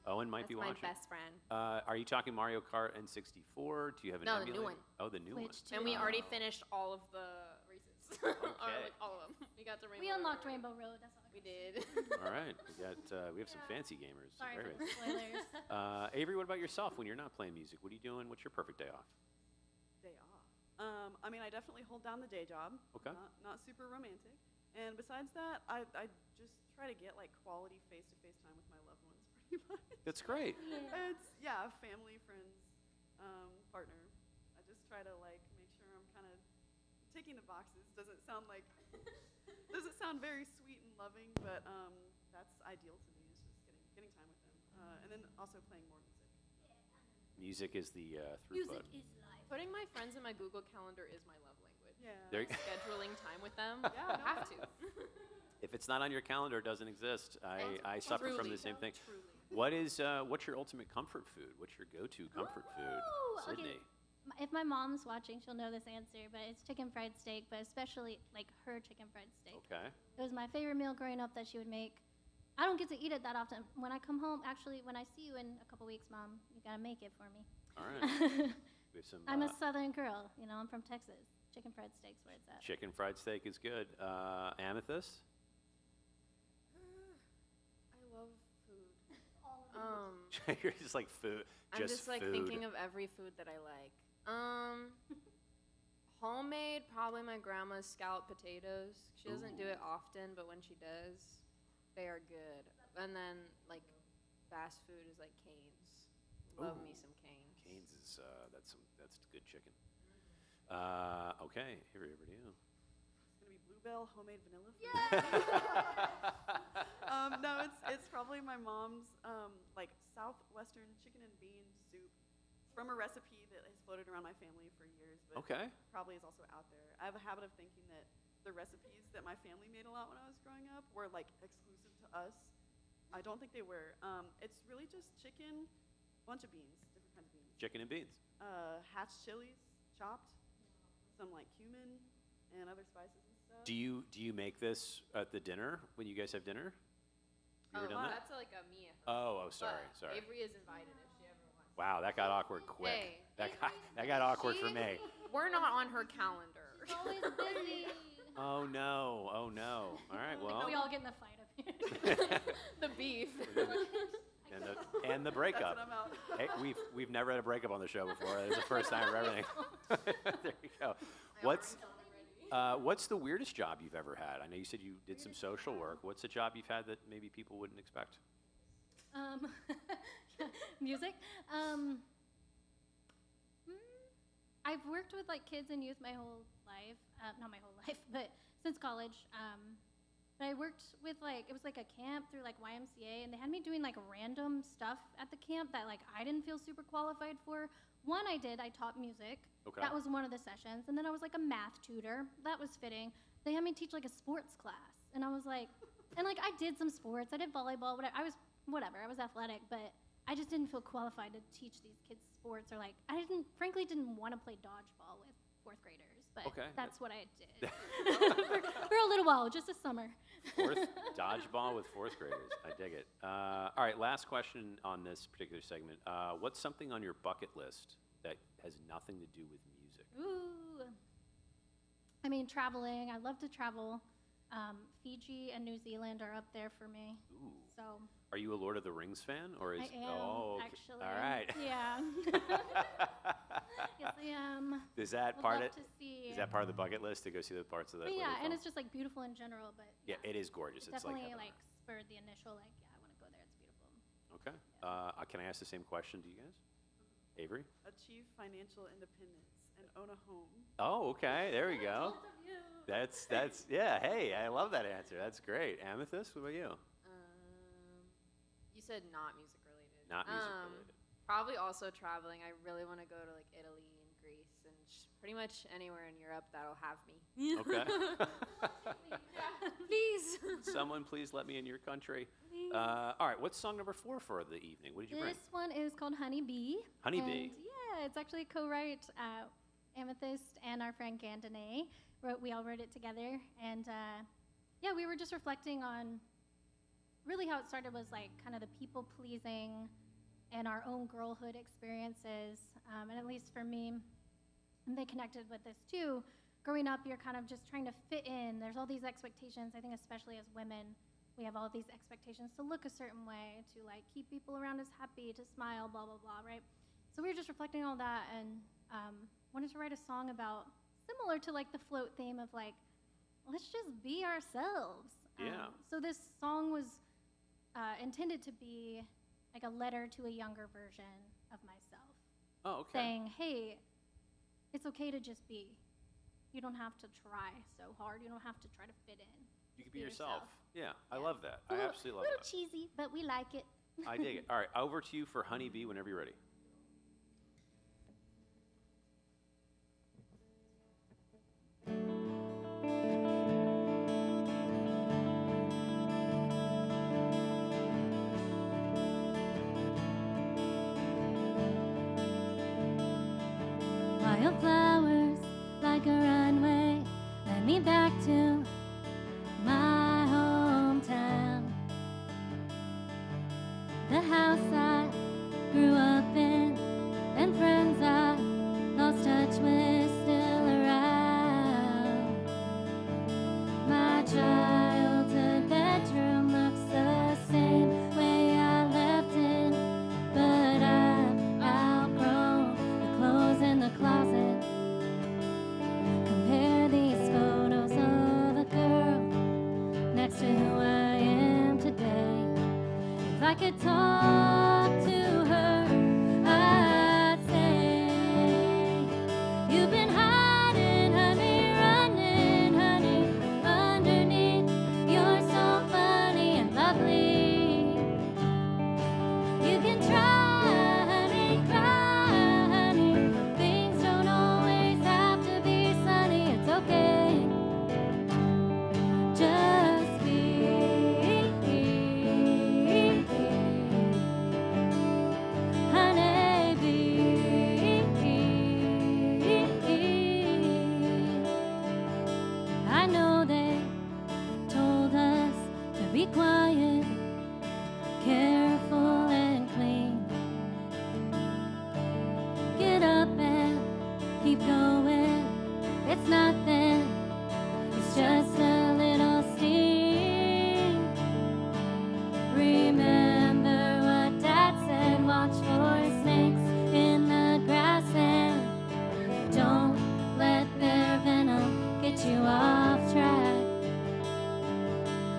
Owen might That's be my watching. best friend. Are you talking Mario Kart N64? Do you have an No, the new emulator? one. Oh, the new one. Switch to And we already Oh. finished all of the races. Or like all of them. We got to Rainbow We unlocked Road. Rainbow Road. That's all. We did. All right, we have some Yeah. fancy gamers. Sorry Very for the good. spoilers. Avery, what about yourself when you're not playing music? What are you doing? What's your perfect day off? Day off. I mean, I definitely hold down the day job. Okay. Not super romantic. And besides that, I just try to get like quality face-to-face time with my loved ones, pretty much. That's great. Yeah. Family, friends, partner. I just try to like make sure I'm kind of ticking the boxes. Doesn't sound very sweet and loving, but that's ideal to me. Is just getting time with them, and then also playing more music. Music is the Music throughput. is life. Putting my friends in my Google Calendar is my love language. Yeah. There you- Scheduling time with them. Yeah, no, have to. If it's not on your calendar, it doesn't exist. I suffer from Truly. the same thing. Truly. What's your ultimate comfort food? What's your go-to comfort food, Ooh, Sydney? okay. If my mom's watching, she'll know this answer, but it's chicken fried steak, but especially like her chicken fried steak. Okay. It was my favorite meal growing up that she would make. I don't get to eat it that often. When I come home, actually, when I see you in a couple weeks, Mom, you gotta make it for me. All right. We have some I'm a Southern girl, you know. I'm from Texas. Chicken fried steak's where it's at. chicken fried steak is good. Amethyst. I love food. You're just like food. I'm just like food. thinking of every food that I like. Homemade, probably my grandma's scalloped potatoes. She doesn't do it often, but when she does, they are good. And then like fast food is like Cane's. Love me Ooh. some Cane's. Cane's is that's good chicken. Okay, here over to you. It's gonna be Bluebell homemade vanilla. Food. Yeah. No, it's probably my mom's like southwestern chicken and bean soup. It's from a recipe that has floated around my family for years, but Okay. probably is also out there. I have a habit of thinking that the recipes that my family made a lot when I was growing up were like exclusive to us. I don't think they were. It's really just chicken, bunch of beans, different kinds of beans. Chicken and beans. Hatch chilies, chopped, some like cumin and other spices and stuff. Do you make this at the dinner when you guys have dinner? You ever done that? That's like a Mia. Sorry. Avery is invited if she ever wants. Wow, that got awkward quick. Hey. That got awkward for me. We're not on her calendar. Always busy. Oh no. All right, well. We all get in a fight up here. The beef. and the breakup. That's what I'm out. Hey, we've never had a breakup on the show before. It's the first time for everything. There you go. What's the weirdest job you've ever had? I know you said you did some social work. What's a job you've had that maybe people wouldn't expect? Music. I've worked with like kids and youth my whole life. Not my whole life, but since college. But I worked with it was like a camp through like YMCA, and they had me doing like random stuff at the camp that like I didn't feel super qualified for. One I taught music. Okay. That was one of the sessions. And then I was like a math tutor. That was fitting. They had me teach like a sports class. And I was like, and like I did some sports. I did volleyball, whatever. I was athletic, but I just didn't feel qualified to teach these kids sports, or like I frankly didn't want to play dodgeball with fourth graders. But that's what I did for a little while, just a summer. Dodgeball with fourth graders. I dig it. All right, last question on this particular segment. What's something on your bucket list that has nothing to do with music? Ooh. I mean, traveling. I love to travel. Fiji and New Zealand are up there for me. Ooh. So. Are you a Lord of the Rings fan, or is? I am, oh, okay. actually. All right. Yeah. Yes, I am. Is that Would part love of? to see. Is that part of the bucket list to go see the parts of that? But yeah, and it's just like beautiful in general. But yeah, it is gorgeous. It's definitely like spurred the initial I want to go there. It's beautiful. Okay. Can I ask the same question to you guys? Avery? Achieve financial independence and own a home. Oh, okay. There we go. That's yeah. Hey, I love that answer. That's great. Amethyst, what about you? You said not music related. Not music related. Probably also traveling. I really want to go to like Italy and Greece and pretty much anywhere in Europe that'll have me. Okay. Please. Someone please let me in your country. Please. All right, what's song number 4 for the evening? What did you bring? This one is called Honey Bee. Honey Bee. Yeah, it's actually co-write Amethyst and our friend Gandane. We all wrote it together. And yeah, we were just reflecting on really how it started was like kind of the people pleasing and our own girlhood experiences. And at least for me, and they connected with this too. Growing up, you're kind of just trying to fit in. There's all these expectations. I think especially as women, we have all these expectations to look a certain way, to like keep people around us happy, to smile, blah, blah, blah, right? So we were just reflecting on all that and wanted to write a song about, similar to like the float theme of like, let's just be ourselves. Yeah. So this song was intended to be like a letter to a younger version of myself. Oh, okay. Saying, hey, it's okay to just be. You don't have to try so hard. You don't have to try to fit in. You can be yourself. Yeah, I love that. I absolutely love that. A that. little cheesy, but we like it. I dig it. All right, over to you for Honey Bee whenever you're ready. Wildflowers like a runway led me back to my hometown. The house I grew up in and friends I lost touch with still around. My childhood bedroom looks the same way I left it, but I've outgrown the clothes in the closet. Compare these photos of a girl next to who I am today. If I could talk to her, I'd say, you've been hiding, honey, running, honey, underneath. You're so funny and lovely. You can try, honey, cry, honey. Things don't always have to be sunny. It's okay. Just be. keep going. It's nothing, it's just a little sting. Remember what Dad said, watch for snakes in the grass and don't let their venom get you off track.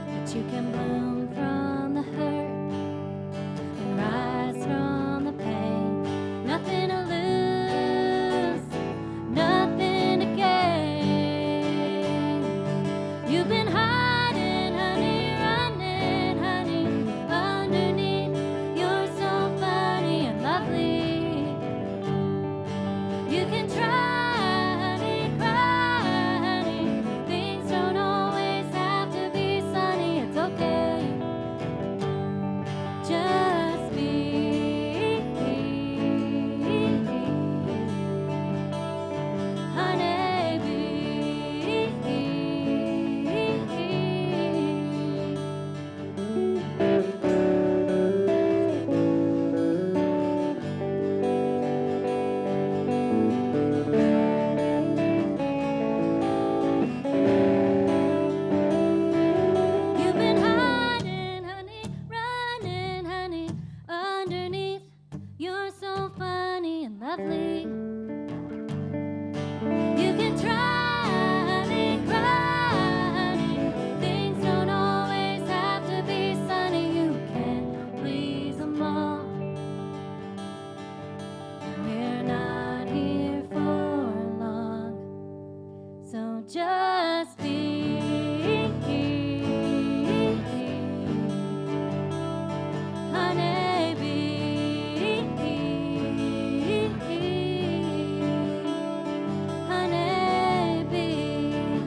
But you can bloom from the hurt and rise from the pain. Nothing to lose, nothing to gain. You've been hiding, honey, running, honey, underneath. You're so funny and lovely. You can try, honey, cry, honey. Things don't always have to be sunny. It's okay. Just be. Honey bee. You've been hiding, honey, running, honey, underneath. You're so funny and lovely. You can try, honey, cry, honey. Things don't always have to be sunny. You can't please them all. We're not here for long, so just be. Honey bee. Honey bee.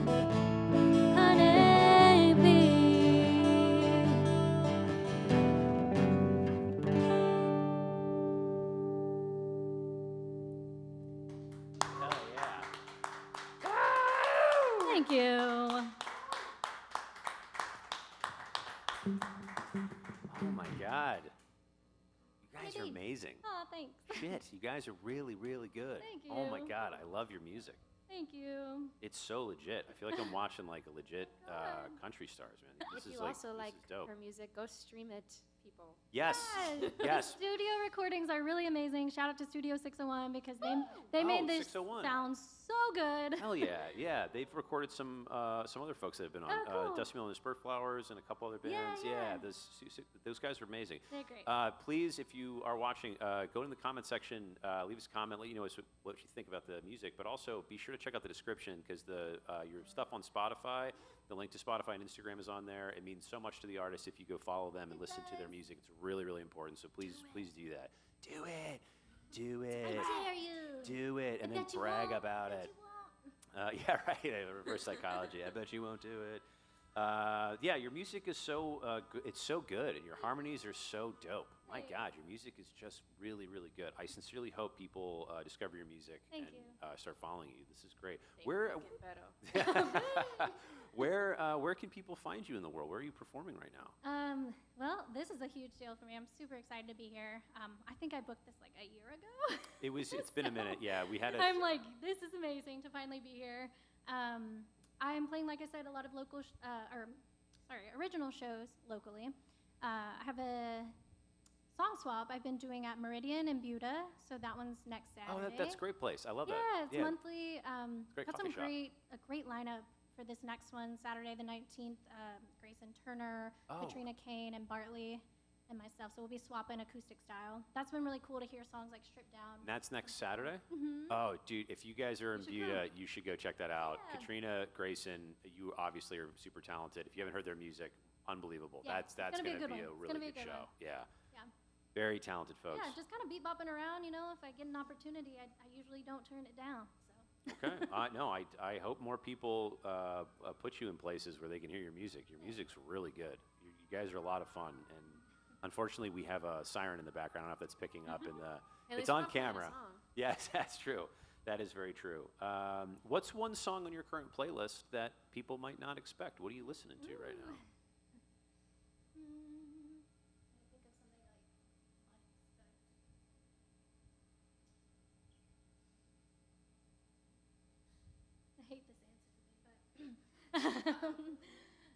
Honey bee. Hell yeah. Thank you. Oh my God. You guys are Maybe. amazing. Oh, thanks. Shit, you guys are really, really good. Thank Oh my you. God, I love your music. Thank you. It's so legit. I feel like I'm watching like a legit country stars, man. This If is you like, also this like is dope. her music, go stream it, people. Yes, Yes. yes. Studio recordings are really amazing. Shout out to Studio 601 because they Oh, made this 601. sound so good. Hell yeah, yeah. They've recorded some other folks that have been on. Oh, cool. Dusty Mill and the Spurt Flowers and a couple other Yeah, bands. yeah. Those guys are amazing. They're great. Please, if you are watching, go in the comment section, leave us a comment, let you know what you think about the music, but also be sure to check out the description because your stuff on Spotify, the link to Spotify and Instagram is on there. It means so much to the artist if you go follow them and listen to their music. It's really, really important. So please do that. Do it. Do it. dare you. Do it, and I then bet you brag won't. about Bet it. you won't. Yeah, right. Reverse psychology. I bet you won't do it. Yeah, your music is so it's so good, and your harmonies are so dope. My Thanks. God, your music is just really, really good. I sincerely hope people discover your music Thank and you. Start following you. This is great. They Where, fucking better. where can people find you in the world? Where are you performing right now? Well, this is a huge deal for me. I'm super excited to be here. I think I booked this like a year ago. It's been a minute. Yeah, we had a. I'm like, this is amazing to finally be here. I'm playing, like I said, a lot of original shows locally. I have a song swap I've been doing at Meridian in Buda, so that one's next Saturday. Oh, that's a great place. I love Yeah, that. it's monthly. Great Got coffee some shop. a great lineup for this next one, Saturday the 19th. Grayson Turner, Oh. Katrina Kane, and Bartley, and myself. So we'll be swapping acoustic style. That's been really cool to hear songs like stripped down. And that's next Saturday? Mhm. Oh, dude, if you guys are in You should Buda, you should go check that out. Yeah. Katrina, Grayson, you obviously are super talented. If you haven't heard their music, unbelievable. Yeah, That's it's gonna be a going to good be a one. It's really gonna be good a good show. one. Yeah. Yeah. Very talented folks. Yeah, just kind of beat bopping around. You know, if I get an opportunity, I usually don't turn it down. So. Okay. No, I hope more people put you in places where they can hear your music. Your music's really good. You guys are a lot of fun. And unfortunately, we have a siren in the background. I don't know if that's picking up in the. At It's least on we're not playing a camera. song. Yes, that's true. That is very true. What's one song on your current playlist that people might not expect? What are you listening to right now? hate this answer today, but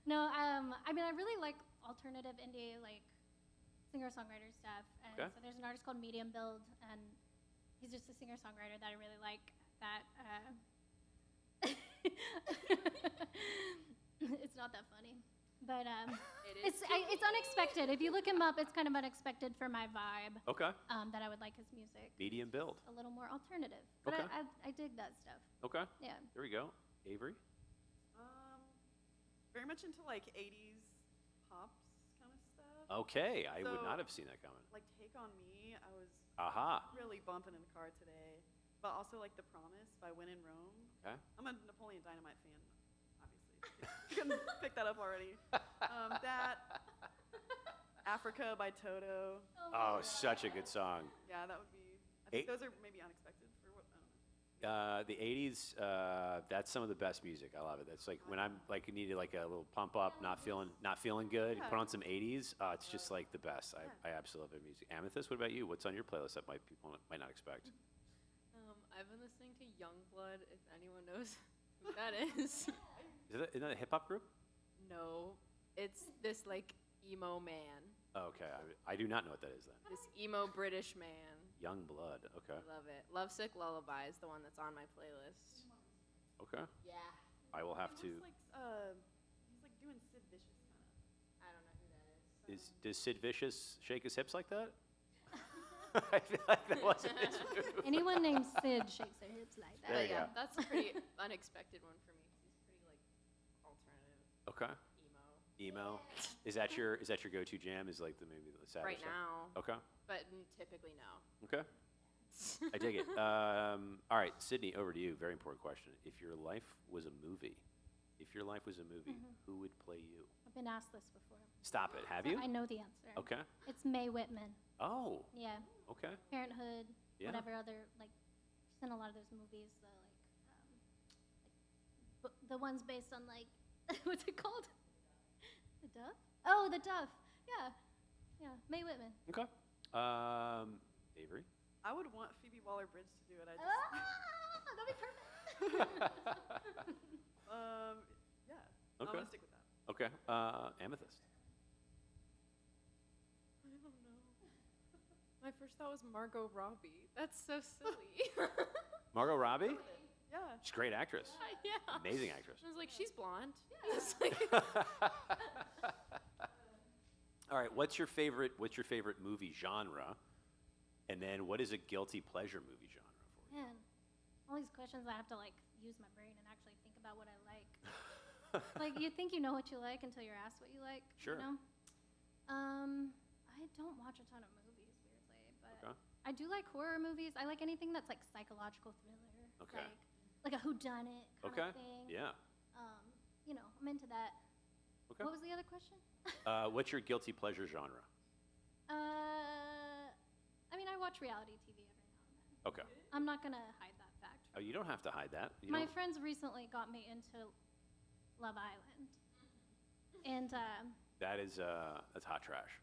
no. I mean, I really like alternative indie, like singer-songwriter stuff. And Okay. so there's an artist called Medium Build, and he's just a singer-songwriter that I really like. That it's not that funny, but it's unexpected. If you look him up, it's kind of unexpected for my vibe. Okay. That I would like his music. Medium build. A little more alternative, but Okay. I dig that stuff. Okay. Yeah. There we go. Avery? Very much into like 80s pops kind of stuff. Okay. I would So- not have seen that coming. Like Take on Me, I was Aha. really bumping in the car today. But also like The Promise by When in Rome. Okay. I'm a Napoleon Dynamite fan, obviously. You couldn't pick that up already. That, Africa by Toto. Oh, such a good song. Yeah, that would be. I think Eight- those are maybe unexpected for what I don't know. The 80s, that's some of the best music. I love it. That's like when I'm like needed like a little pump up, not feeling good. Yeah. Put on some 80s. It's just like the best. I absolutely love the music. Amethyst, what about you? What's on your playlist that people might not expect? I've been listening to Youngblood, if anyone knows who that is. Isn't that a hip hop group? No, it's this like emo man, Oh, okay, I do not know what that is then. this emo British man. Young Blood. Okay. Love it. Lovesick Lullaby is the one that's on my playlist. Okay. Yeah. I will have He to. looks he's like doing Sid Vicious kind of. I don't know who that is. Does Sid Vicious shake his hips like that? I feel like that wasn't his move. Anyone named Sid shakes their hips like that. There you yeah, go. that's a pretty unexpected one for me. 'Cause he's pretty like alternative Okay. emo. Emo. Is that your go-to jam? Is like maybe the sadder Right stuff? now, Okay. but typically no. Okay. I dig it. All right, Sydney, over to you. Very important question. If your life was a movie, who would play you? I've been asked this before. Stop it. Have So you? I know the answer. Okay. It's Mae Whitman. Oh. Yeah. Okay. Parenthood, Yeah. whatever other, like, she's in a lot of those movies, the ones based on, like, what's it called? The Duff? Oh, The Duff. Yeah. Yeah, Mae Whitman. Okay. Avery. I would want Phoebe Waller-Bridge to do it. I just, That'd be perfect. yeah. Okay. I'm gonna stick with that. Okay. Amethyst. I don't know. My first thought was Margot Robbie. That's so silly. Margot Robbie. Yeah. She's a great actress. Yeah. Amazing actress. I was like, she's blonde. It's like, All right. What's your favorite movie genre? And then what is a guilty pleasure movie genre for you? Man, all these questions I have to, like, use my brain and actually think about what I like. Like, you think you know what you like until you're asked what you like. Sure. You know? I don't watch a ton of movies, weirdly, but Okay. I do like horror movies. I like anything that's like psychological thriller. Okay. Like a whodunit kind Okay. of thing. Yeah. You know, I'm into that. Okay. What was the other question? What's your guilty pleasure genre? I mean, I watch reality TV every now and then. Okay. I'm not gonna hide that fact. Oh, you don't have to hide that. You My don't- friends recently got me into Love Island, and that's hot trash.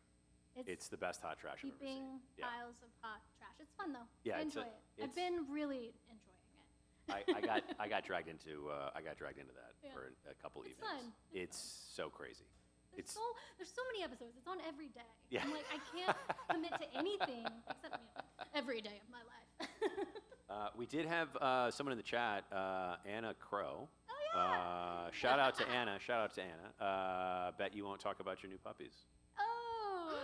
It's the best hot trash I've ever heaping seen. Yeah. piles of hot trash. It's fun though. Yeah, I it's a- enjoy it. it's- I've been really enjoying it. I got dragged into that Yeah. for a couple It's evenings. fun. It's so crazy. There's It's so many episodes. It's on every day. Yeah. I'm like, I can't commit to anything except every day of my life. we did have someone in the chat, Anna Crow. Oh yeah. Shout out to Anna. Shout out to Anna. Bet you won't talk about your new puppies. Oh.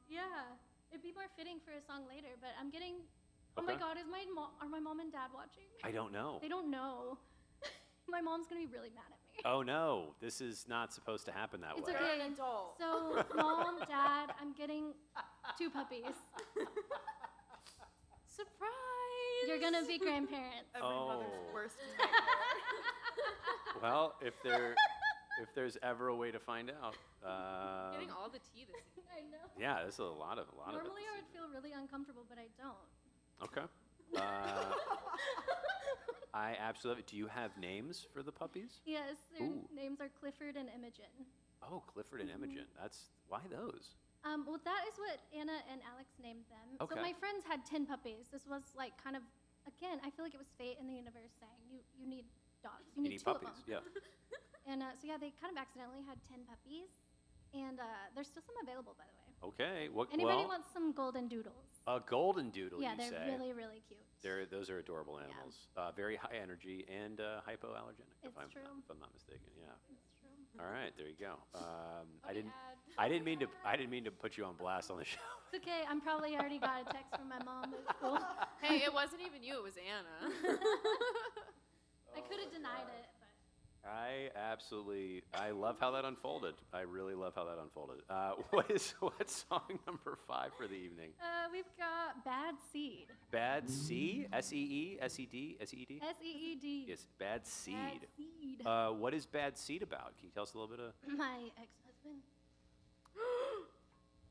Yeah. It'd be more fitting for a song later, but I'm getting. Oh my Okay. God, are my mom and dad watching? I don't know. They don't know. My mom's gonna be really mad at me. Oh no, this is not supposed to happen that It's way. okay. an adult. So, mom, dad, I'm getting 2 puppies. Surprise! You're gonna be grandparents. Every mother's Oh. worst nightmare. Well, if there's ever a way to find out. Getting all the tea this evening. I know. Yeah, this is a lot of Normally it I this would feel really uncomfortable, but I don't. evening. Okay. I absolutely. Do you have names for the puppies? Yes, their Ooh. names are Clifford and Imogen. Oh, Clifford and Imogen. That's why those. Well, that is what Anna and Alex named them. Okay. So my friends had 10 puppies. This was like kind of, again, I feel like it was fate in the universe saying you need dogs. You need two puppies. of them. Yeah. And so yeah, they kind of accidentally had 10 puppies, and there's still some available, by the way. Okay. Anybody wants some golden doodles? A golden doodle, Yeah, you they're say? really, really cute. Those are adorable animals. Very high energy and hypoallergenic, It's true. if I'm not mistaken. Yeah. That's true. All right, there you go. I me didn't. add. I didn't mean to put you on blast on the show. It's okay. I'm probably already got a text from my mom. But it's cool. Hey, it wasn't even you, it was Anna. I could have denied it, but I love how that unfolded. I really love how that unfolded. What's song number 5 for the evening? we've got Bad Seed. Bad Seed? S-E-E? S-E-D? S-E-E-D? S-E-E-D. Yes, Bad Seed. Bad Seed. What is Bad Seed about? Can you tell us a little bit of? My ex-husband.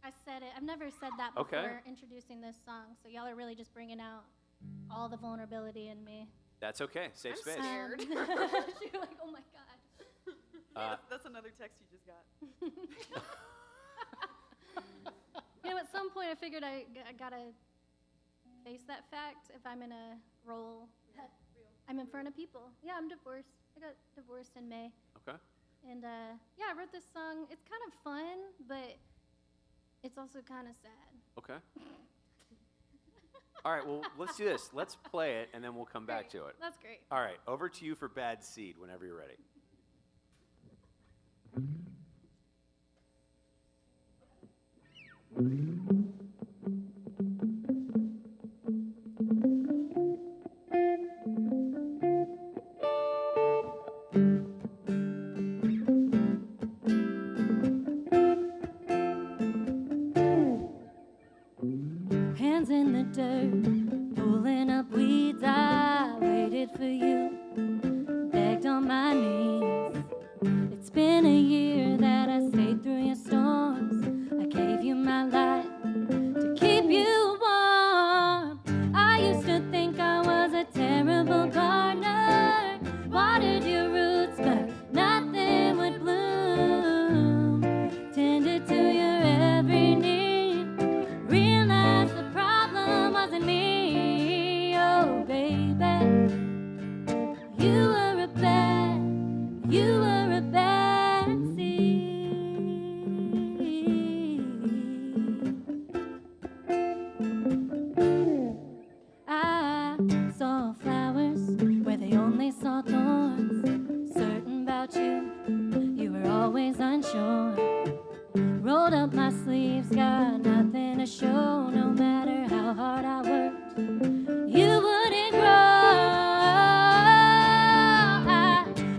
I said it. I've never said that before Okay. introducing this song, so y'all are really just bringing out all the vulnerability in me. That's okay. Safe I'm space. scared. You're like, oh my god. That's another text you just got. You know, at some point I figured I gotta face that fact if I'm in a role that I'm in front of people. Yeah, I'm divorced. I got divorced in May. Okay. And yeah, I wrote this song. It's kind of fun, but it's also kind of sad. Okay. All right, well, let's do this. Let's play it, and then we'll come back Great. to it. That's great. All right, over to you for Bad Seed whenever you're ready. Hands in the dirt, pulling up weeds. I waited for you, begged on my knees. It's been a year that I stayed through your storms. I gave you my light to keep you warm. I used to think I was a terrible gardener, watered your roots, but nothing would bloom. Tended to your every need, realized the problem wasn't me. Oh, baby, you were a bad seed. I saw flowers where they only saw thorns. Certain about you, you were always unsure. Rolled up my sleeves, got nothing to show. No matter how hard I worked, you wouldn't grow.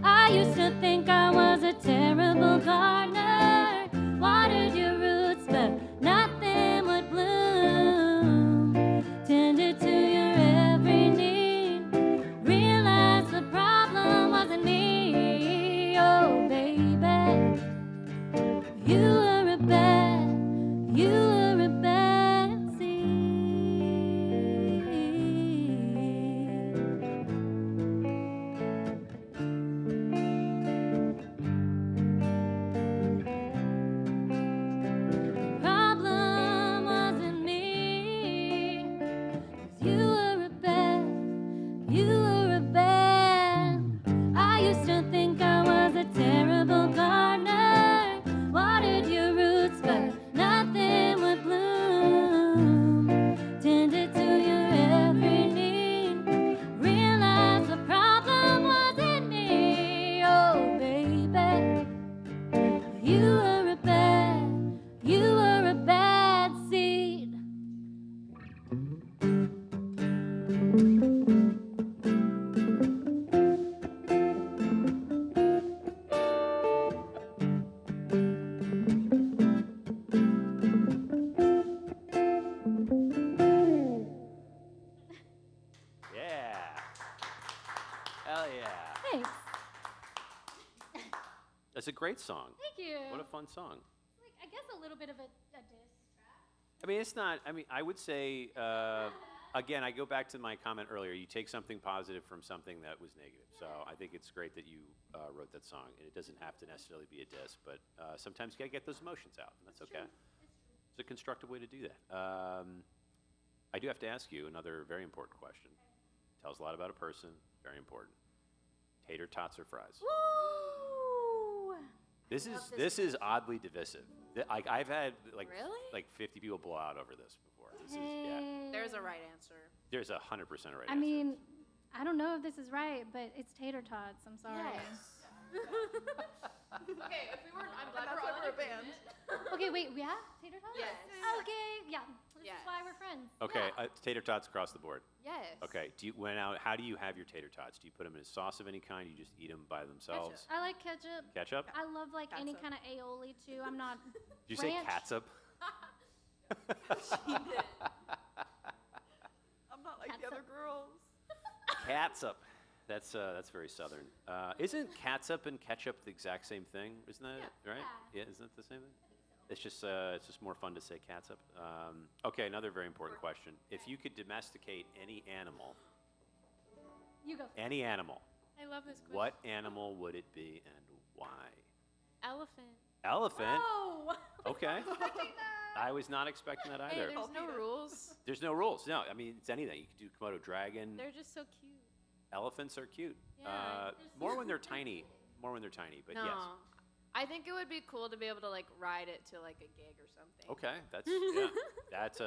I used to think I was a terrible gardener, watered your roots, but nothing would bloom. Tended to your every need, realized the problem wasn't me. Oh, baby, you were a bad seed. Problem wasn't me, 'cause you were a bad. I used to think I was a terrible gardener, watered your roots, but nothing would bloom. Tended to your every need, realized the problem wasn't me. Oh, baby, you were a bad seed. Yeah. Hell yeah. Thanks. That's a great song. Thank you. What a fun song. Like, I guess a little bit of a diss track. I mean, it's not, I would say, again, I go back to my comment earlier. You take something positive from something that was negative. So I think it's great that you wrote that song. And it doesn't have to necessarily be a diss, but sometimes you got to get those emotions out, and that's okay. It's a constructive way to do that. I do have to ask you another very important question. Tells a lot about a person, very important. Tater tots or fries? Woo! This love is this this is oddly divisive. Like I've had like Really? like 50 people blow out over this before. This is Hey. There's a right answer. There's 100% right I answer. mean, I don't know if this is right, but it's tater tots. I'm sorry. Okay, if we weren't, I'm glad That's we're why all we're in a band. agreement. Okay, wait, yeah? Tater tots? Yes. Okay, yeah. This Yes. is why we're friends. Okay, Yeah. tater tots across the board. Yes. Okay, how do you have your tater tots? Do you put them in a sauce of any kind? You just eat them by themselves? I like ketchup. Ketchup? I love like any Catsup. kind of aioli too. I'm not. Did you say ranch. catsup? I'm not like the Catsup. other girls. Catsup. That's very southern. Isn't catsup and ketchup the exact same thing? Isn't that right? Yeah, isn't it the same thing? It's just more fun to say catsup. Okay, another very important question. If you could domesticate any animal, You go. any animal, I love this question. what animal would it be and why? Elephant. Elephant. Oh. Okay. I was not expecting that Hey, either. there's no rules. There's no rules. No, I mean it's anything. You could do Komodo dragon. They're just so cute. Elephants are cute. Yeah. More when they're tiny. More when they're tiny. But No. yes. I think it would be cool to be able to like ride it to like a gig or something. Okay, that's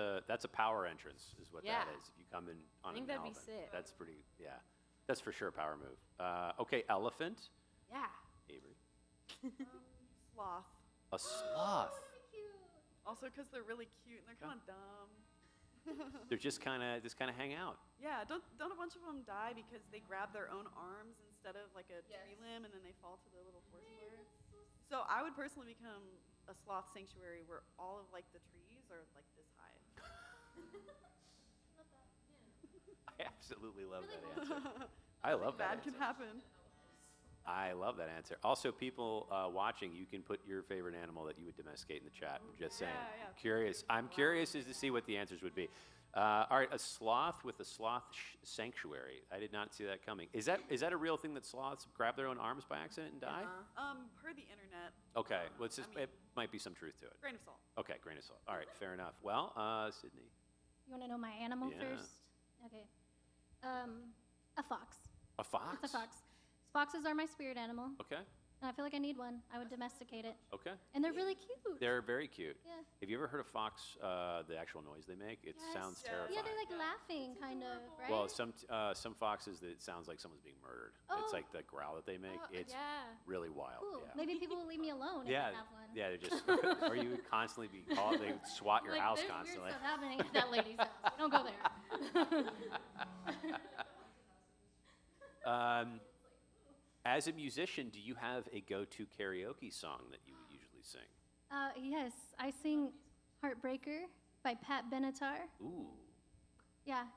a power entrance is what Yeah. that is. If you come in on think an that'd be elephant, sick. that's pretty. Yeah, that's for sure a power move. Okay, elephant. Yeah. Avery. Sloth. A sloth. Also because they're really cute and they're kind of dumb. They're just kind of hang out. Yeah, don't a bunch of them die because they grab their own arms instead of like a tree limb and then they fall to the little foursquare? So I would personally become a sloth sanctuary where all of like the trees are like this high. I absolutely love that answer. I love that Bad can answer. happen. I love that answer. Also, people watching, you can put your favorite animal that you would domesticate in the chat. I'm just saying. Yeah. Curious. I'm curious as to see what the answers would be. All right, a sloth with a sloth sanctuary. I did not see that coming. Is that a real thing that sloths grab their own arms by accident and die? Per the internet, Okay, well, it's just, I mean- it might be some truth to it. grain of salt. Okay, grain of salt. All right, fair enough. Well, Sydney. You want to know my animal Yeah. first? Okay. A fox. A fox? It's a fox. Foxes are my spirit animal, Okay, and I feel like I need one. I would domesticate it, okay. and they're really cute. They're very cute. Yeah. Have you ever heard a fox, the actual noise they make? It Yes. sounds Yeah. terrifying. Yeah, they're like laughing, kind of, right? Well, some foxes, that it sounds like someone's being murdered. It's Oh. like the growl that they make. It's yeah. really wild. Cool. Yeah. Maybe people will leave me alone if Yeah, I have one. yeah, they're just, or you would constantly be called, they would swat your Like, house there's constantly. weird stuff happening at that lady's house. We don't go there. As a musician, do you have a go-to karaoke song that you would usually sing? Yes, I sing Heartbreaker by Pat Benatar. Ooh, Yeah,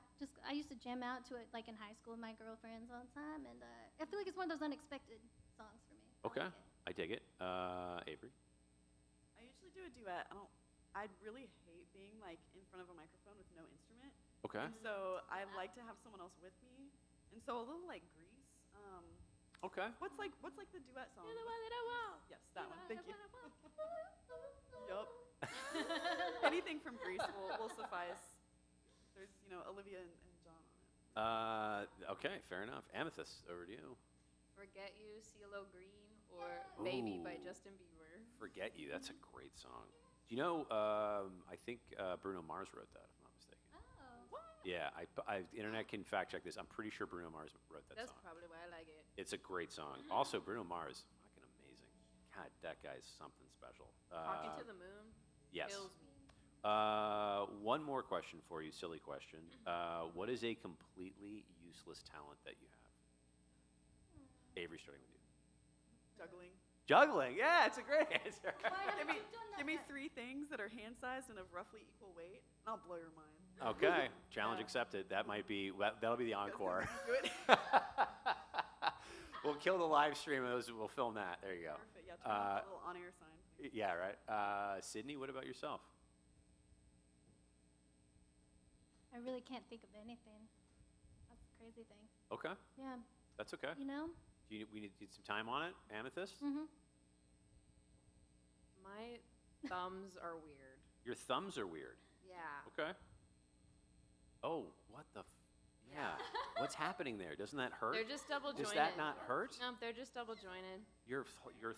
I used to jam out to it like in high school with my girlfriends all the time, and I feel like it's one of those unexpected songs for me. I okay, like it. I dig it. Avery? I usually do a duet. I really hate being like in front of a microphone with no instrument. Okay, And so I like to have someone else with me. And so a little like Grease. okay. What's like the duet song? You're the one that I want. Yes, that one. Thank you. want. Yup. Anything from Grease will suffice. There's Olivia and John on it. Okay, fair enough. Amethyst, over to you. Forget You, CeeLo Green, or Baby by Ooh. Justin Bieber. Forget You, that's a great song. Do you know, I think Bruno Mars wrote that, if I'm not mistaken. Oh. Yeah, the internet can fact check this. I'm pretty sure Bruno Mars wrote that That's song. probably why I like it. It's a great song. Also, Bruno Mars, fucking amazing. God, that guy's something special. Talking to the Moon Yes. kills me. One more question for you, silly question. What is a completely useless talent that you have? Avery, starting with you. Juggling. Juggling. Yeah, it's a great answer. Why haven't Give me, you done that give me yet? 3 things that are hand-sized and of roughly equal weight, and I'll blow your mind. Okay, challenge Yeah. accepted. That might be that'll be the encore. Do it. We'll kill the live stream and we'll film that. There you go. Perfect. Yeah, turn off that little on-air sign. Please. Yeah, right. Sydney, what about yourself? I really can't think of anything. That's the crazy thing. Okay, Yeah, that's okay. you know? We need some time on it, Amethyst? Mm-hmm. My thumbs are weird. Your thumbs are weird. Yeah. Okay. Oh, what the? Yeah. What's happening there? Doesn't that hurt? They're just double jointed. Does that not hurt? No, they're just double jointed. Your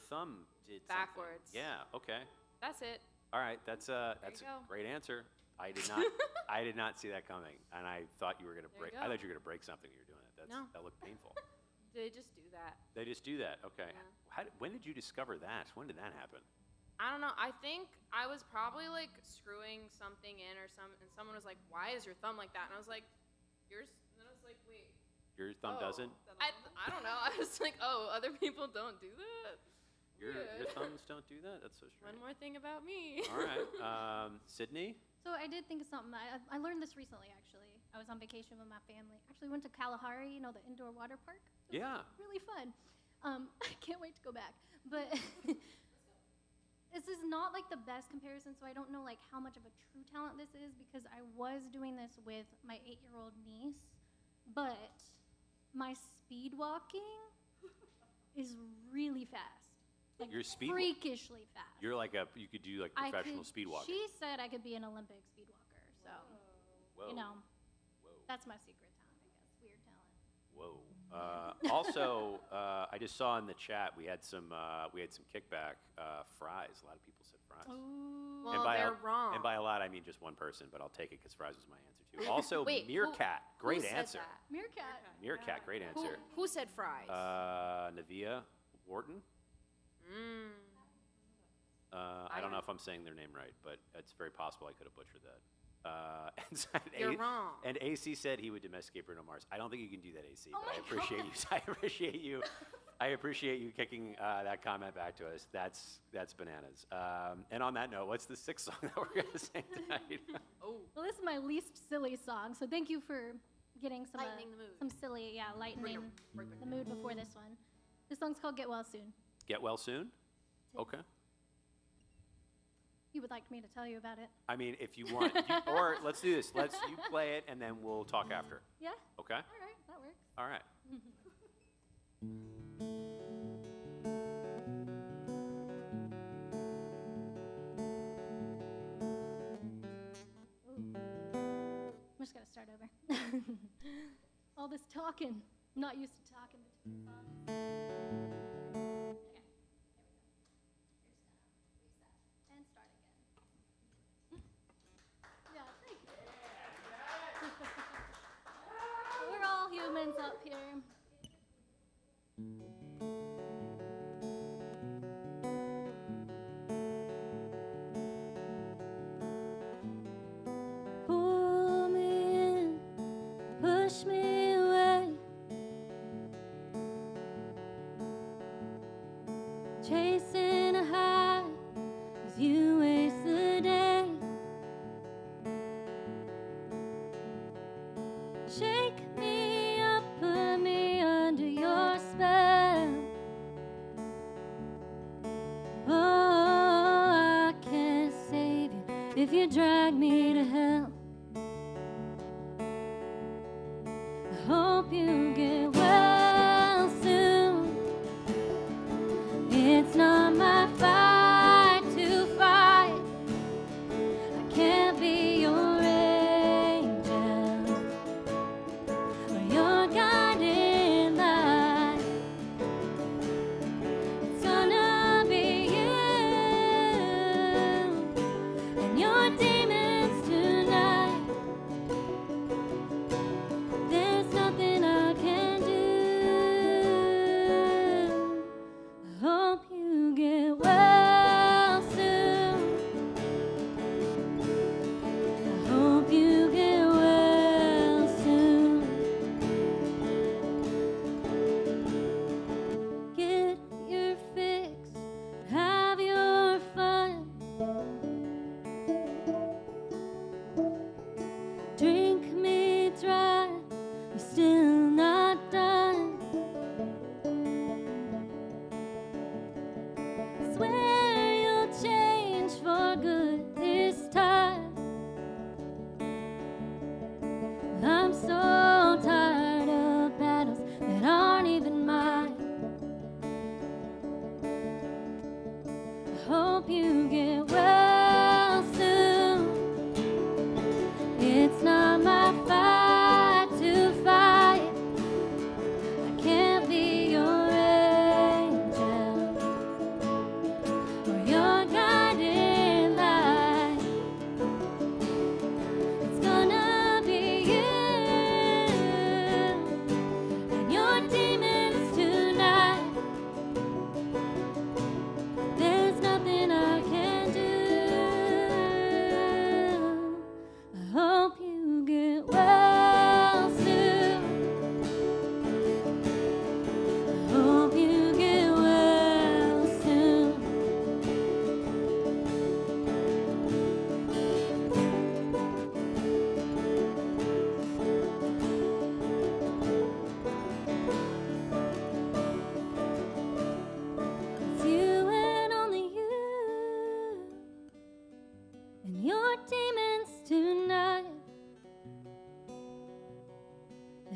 thumb did something. Backwards. Yeah. Okay. That's it. All right. That's a go. great answer. I did not see that coming, and I thought you were gonna There you break. I go. thought you were gonna break something when you were doing it. No. That looked painful. They just do that. They just do that. Okay. Yeah. When did you discover that? When did that happen? I don't know. I think I was probably like screwing something in or and someone was like, "Why is your thumb like that?" And I was like, "Yours." And then I was like, "Wait." Your thumb doesn't? I don't know. I was like, "Oh, other people don't do that." Your Weird. thumbs don't do that? That's so strange. One more thing about me. All right. Sydney? So I did think of something. I learned this recently, actually. I was on vacation with my family. Actually went to Kalahari, you know, the indoor water park. It was Yeah. really fun. I can't wait to go back. But this is not like the best comparison, so I don't know like how much of a true talent this is because I was doing this with my 8-year-old niece, but my speed walking is really fast. Like Your speed freakishly fast. You're like you could do like professional speed walking. She said I could be an Olympic speed walker, so Whoa. you know, Whoa. that's my secret talent, I guess. Weird talent. Whoa. Also, I just saw in the chat we had some kickback fries. A lot of people said fries. Ooh. Well, they're wrong. And by a lot, I mean just one person, but I'll take it because fries was my answer too. Also, Wait, meerkat, who great said answer. that? Meerkat. Meerkat, great answer. Who said fries? Navia Wharton. I don't know if I'm saying their name right, but it's very possible I could have butchered that. You're wrong. And AC said he would domesticate Bruno Mars. I don't think you can do that, AC. Oh But I appreciate you. I appreciate you. I appreciate you kicking that comment back to us. That's bananas. And on that note, what's the 6th song that we're gonna sing tonight? Well, this is my least silly song, so thank you for getting some Lightening the mood. some silly, lightening the mood before this one. This song's called "Get Well Soon." Get well soon. Okay. You would like me to tell you about it? I mean, if you want, or let's do this. You play it, and then we'll talk after. Yeah. Okay. All right, that works. All right. I'm just gonna start over. All this talking. I'm not used to talking between songs. Okay, here we go. Here's reset and start again. Yeah, thank you. We're all humans up here. Pull me in, push me away. Chasing a high as you waste the day. Shake me up, put me under your spell. Oh, I can't save you if you drag me to hell. I hope you get well soon. It's not my fight to fight. I can't be your angel or your guiding light. It's gonna be you and your demons tonight. There's nothing I can do. I hope you get well soon. I hope you get well soon. Get your fix, have your fun. Drink me dry, you're still not done. Swear you'll change for good this time. I'm so tired of battles that aren't even mine. I hope you get well soon. It's not my fight to fight.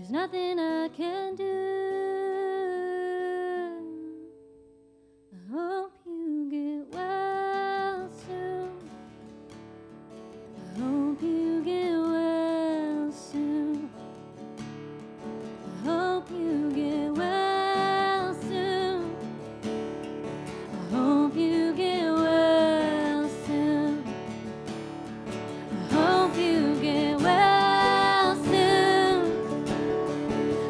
There's nothing I can do. I hope you get well soon. I hope you get well soon. I hope you get well soon. I hope you get well soon. I hope you get well soon.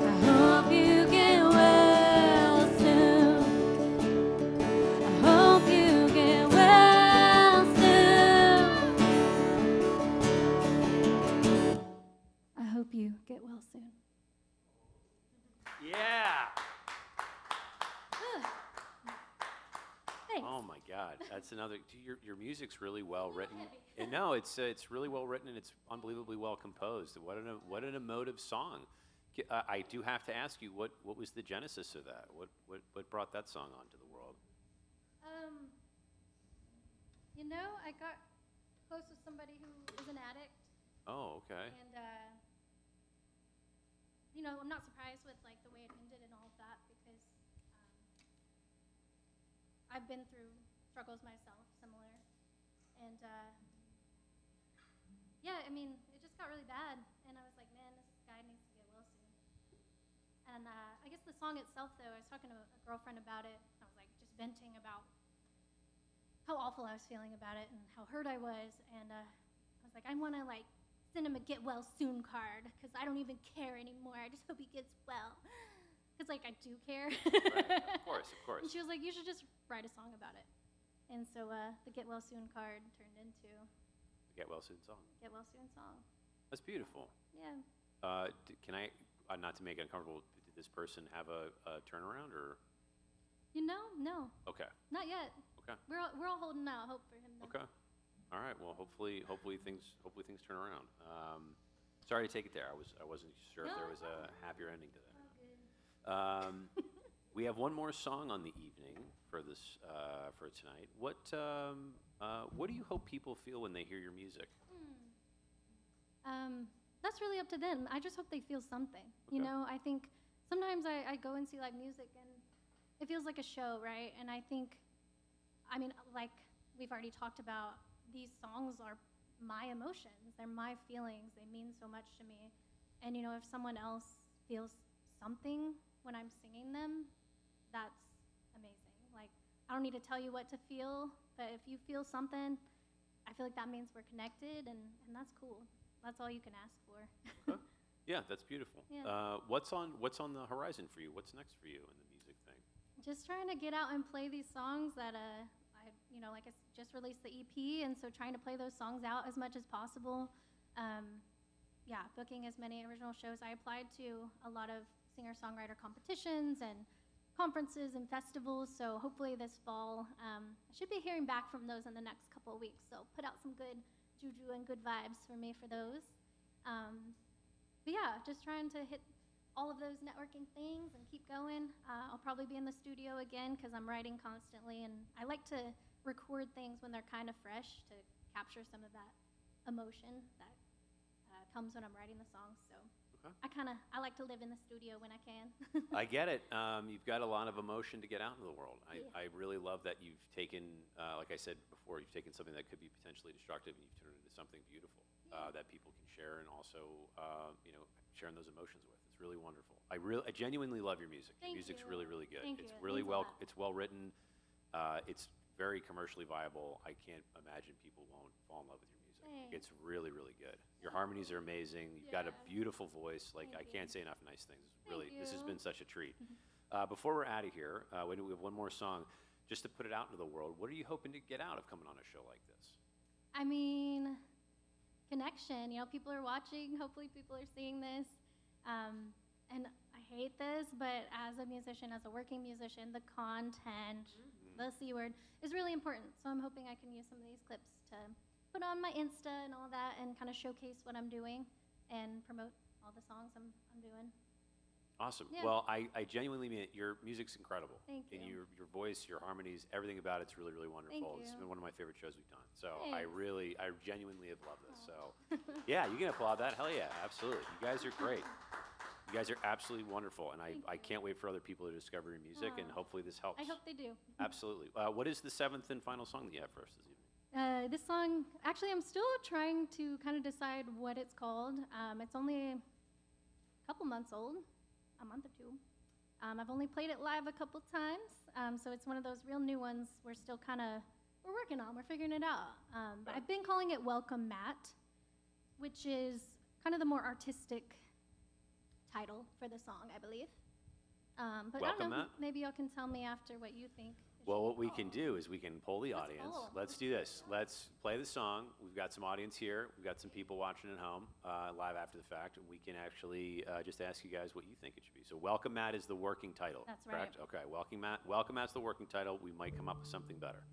I hope you get well soon. I hope you get well soon. I hope you get well soon. Yeah. Thanks. Oh my God, that's another. Your music's really well written. And no, it's really well written and it's unbelievably well composed. What an emotive song. I do have to ask you, what was the genesis of that? What brought that song onto the world? I got close with somebody who is an addict, Oh, okay. and I'm not surprised with like the way it ended and all of that because I've been through struggles myself, similar, and it just got really bad, and I was like, man, this guy needs to get well soon. And I guess the song itself, though, I was talking to a girlfriend about it. I was like just venting about how awful I was feeling about it and how hurt I was, and I was like, I want to like send him a get well soon card because I don't even care anymore. I just hope he gets well. Because like I do care. Right. Of course. And she was like, you should just write a song about it. And so the Get Well Soon card turned into Get Well Soon song. Get Well Soon song. That's beautiful. Yeah. Can I, not to make it uncomfortable, did this person have a turnaround or? No, Okay. not yet. Okay. We're all holding out hope for him. Though. Okay. All right. Well, hopefully things turn around. Sorry to take it there. I wasn't sure if there was a happier ending to that. We have one more song on the evening for this for tonight. What do you hope people feel when they hear your music? That's really up to them. I just hope they feel something. Okay. I think sometimes I go and see live music and it feels like a show, right? And I think, like we've already talked about, these songs are my emotions. They're my feelings. They mean so much to me. And if someone else feels something when I'm singing them, that's amazing. Like, I don't need to tell you what to feel, but if you feel something, I feel like that means we're connected, and that's cool. That's all you can ask for. Okay. Yeah, that's beautiful. Yeah. What's on the horizon for you? What's next for you in the music thing? Just trying to get out and play these songs that like I just released the EP, and so trying to play those songs out as much as possible. Booking as many original shows. I applied to a lot of singer-songwriter competitions and conferences and festivals, so hopefully this fall, I should be hearing back from those in the next couple of weeks, so put out some good juju and good vibes for me for those. Just trying to hit all of those networking things and keep going. I'll probably be in the studio again because I'm writing constantly, and I like to record things when they're kind of fresh to capture some of that emotion that comes when I'm writing the songs. So Okay. I like to live in the studio when I can. I get it. You've got a lot of emotion to get out into the world. Yeah. I really love that you've taken, like I said before, you've taken something that could be potentially destructive and you've turned it into something beautiful that people can share and also, sharing those emotions with. It's really wonderful. I genuinely love your music. Thank Your music's you. really, really good. Thank It's you. It really means a lot. It's well written. It's very commercially viable. I can't imagine people won't fall in love with your music. Thanks. It's really, really good. Your harmonies are amazing. You've got a Yeah. beautiful voice. Like, I Thank can't you. say enough nice things. Thank This has you. been such a treat. Before we're out of here, we have one more song. Just to put it out into the world, what are you hoping to get out of coming on a show like this? Connection. People are watching. Hopefully people are seeing this. And I hate this, but as a musician, as a working musician, the content, the C word, is really important. So I'm hoping I can use some of these clips to put on my Insta and all that and kind of showcase what I'm doing and promote all the songs I'm doing. Awesome. Yeah. Well, I genuinely mean it. Your music's incredible. Thank And you. your voice, your harmonies, everything about it's really, really wonderful. It's you. been one of my favorite shows we've done. So I Thanks. genuinely have loved this. So yeah, you can applaud that. Hell yeah, absolutely. You guys are great. You guys are absolutely wonderful, and I can't wait for other people to discover your music, and hopefully this helps. I hope they do. Absolutely. What is the seventh and final song that you have for us this evening? This song, actually, I'm still trying to kind of decide what it's called. It's only a couple months old, a month or two. I've only played it live a couple times, so it's one of those real new ones we're still we're working on, we're figuring it out. But I've been calling it Welcome Matt, which is kind of the more artistic title for the song, I believe. But I Welcome, don't know, Matt. maybe y'all can tell me after what you think. Well, what we can do is we can poll the audience. poll. Let's do this. Let's play the song. We've got some audience here. We've got some people watching at home live after the fact, and we can actually just ask you guys what you think it should be. So Welcome Matt is the working title, That's correct? Okay, Welcome Matt's the working title. We might come up with something better.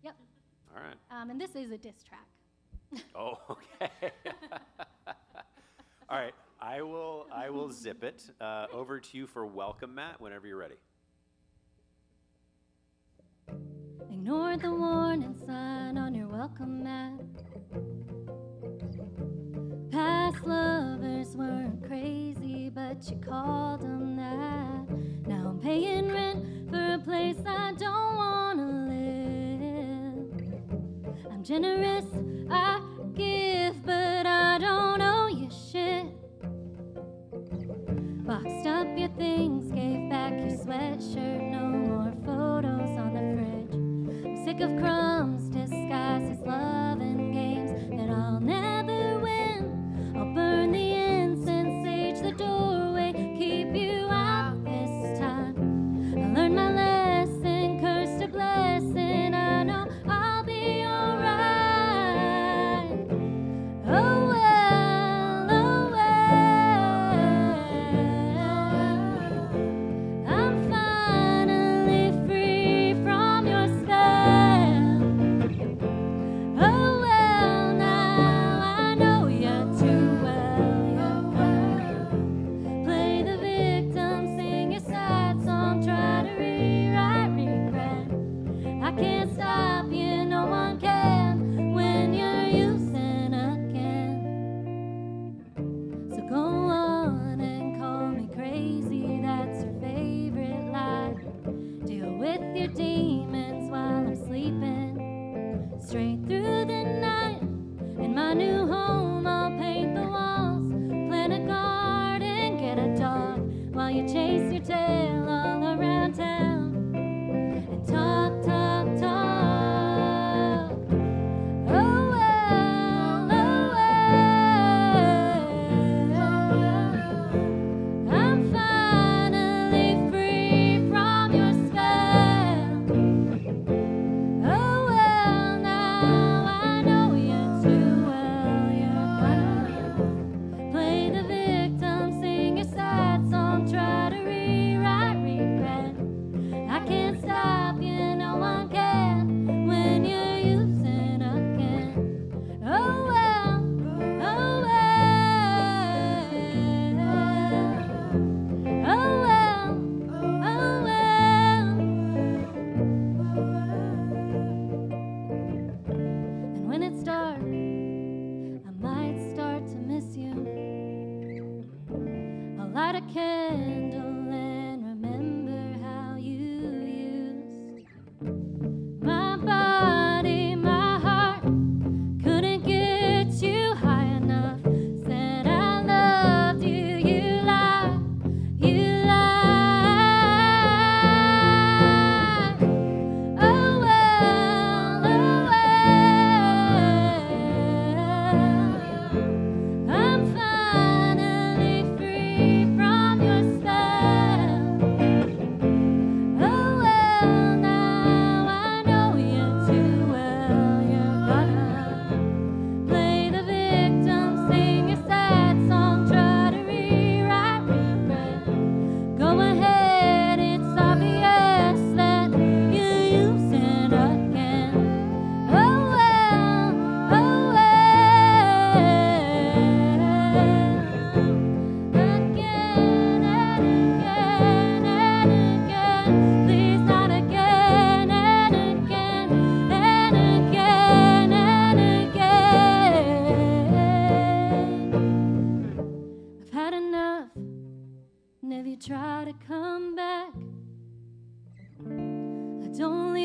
Yep. All right. And this is a diss track. Oh, okay. All right, I will zip it. Over to you for Welcome Matt whenever you're ready. Ignore the warning sign on your welcome mat. Past lovers weren't crazy, but you called them that. Now I'm paying rent for a place I don't wanna live. I'm generous, I give, but I don't owe you shit. Boxed up your things, gave back your sweatshirt, no more photos on the fridge. Sick of crumbs disguised as love and games that I'll never win. I'll burn the incense, sage the doorway, keep you out this time. I learned my lesson, cursed a blessing. I know I'll be alright. Oh well, oh well. I'm finally free from your spell.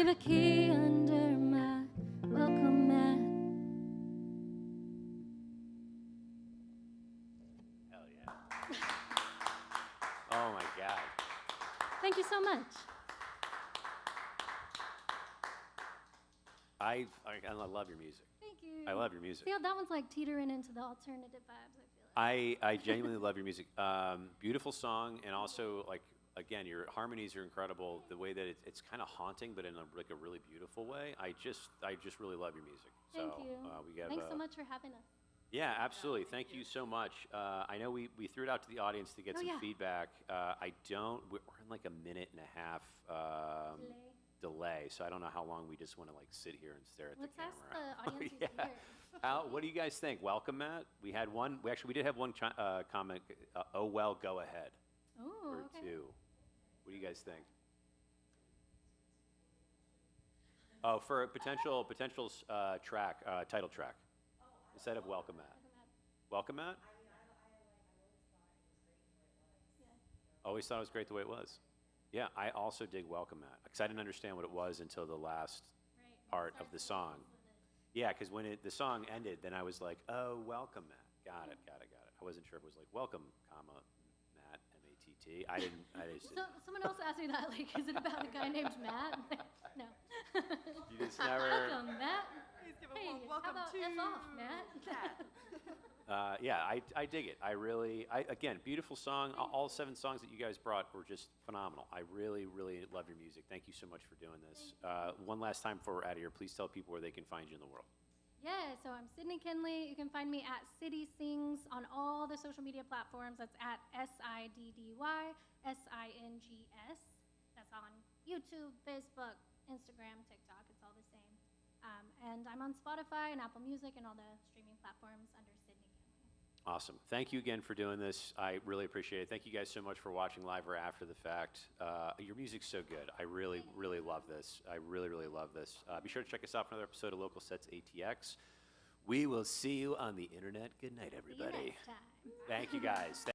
leave a key under my welcome mat. Hell yeah. Oh my God. Thank you so much. I love your music. Thank you. I love your music. See how that one's like teetering into the alternative vibes, I feel like. I genuinely love your music. Beautiful song, and also like again, your harmonies are incredible. The way that it's kind of haunting, but in like a really beautiful way. I just really love your music. Thank So you. Thanks so much for having us. Yeah, absolutely. Thank you so much. I know we threw it out to the audience to get some feedback. We're in like a minute and a half delay, so I don't know how long we just want to like sit here and stare at Let's the ask camera. the audience who's here. What do you guys think? Welcome, Matt. We did have one comment. Oh well, go ahead. Oh, Or okay. two. What do you guys think? Oh, for a potential track, title track, instead of Welcome Matt. Welcome Matt. Always thought it was great the way it was. Yeah, I also dig Welcome Matt because I didn't understand what it was until the last part of the song. Yeah, because when the song ended, then I was like, oh, Welcome Matt. Got it. I wasn't sure if it was like Welcome, comma, Matt, M-A-T-T. I just So didn't. someone else asked me that, like, is it about a guy named Matt? No. You just never. Welcome, Matt. Please give a Hey, welcome how about to F off, Matt? Yeah, I dig it. Again, beautiful song. All 7 songs that you guys brought were just phenomenal. I really, really love your music. Thank you so much for doing this. One last time before we're out of here, please tell people where they can find you in the world. Yeah, so I'm Sidney Kenley. You can find me at City Sings on all the social media platforms. That's at SIDDYSINGS. That's on YouTube, Facebook, Instagram, TikTok. It's all the same. And I'm on Spotify and Apple Music and all the streaming platforms under Sidney Kenley. Awesome. Thank you again for doing this. I really appreciate it. Thank you guys so much for watching live or after the fact. Your music's so good. I really, really love this. I really, really love this. Be sure to check us out for another episode of Local Sets ATX. We will see you on the internet. Good night, everybody. See you next time. Thank you, guys.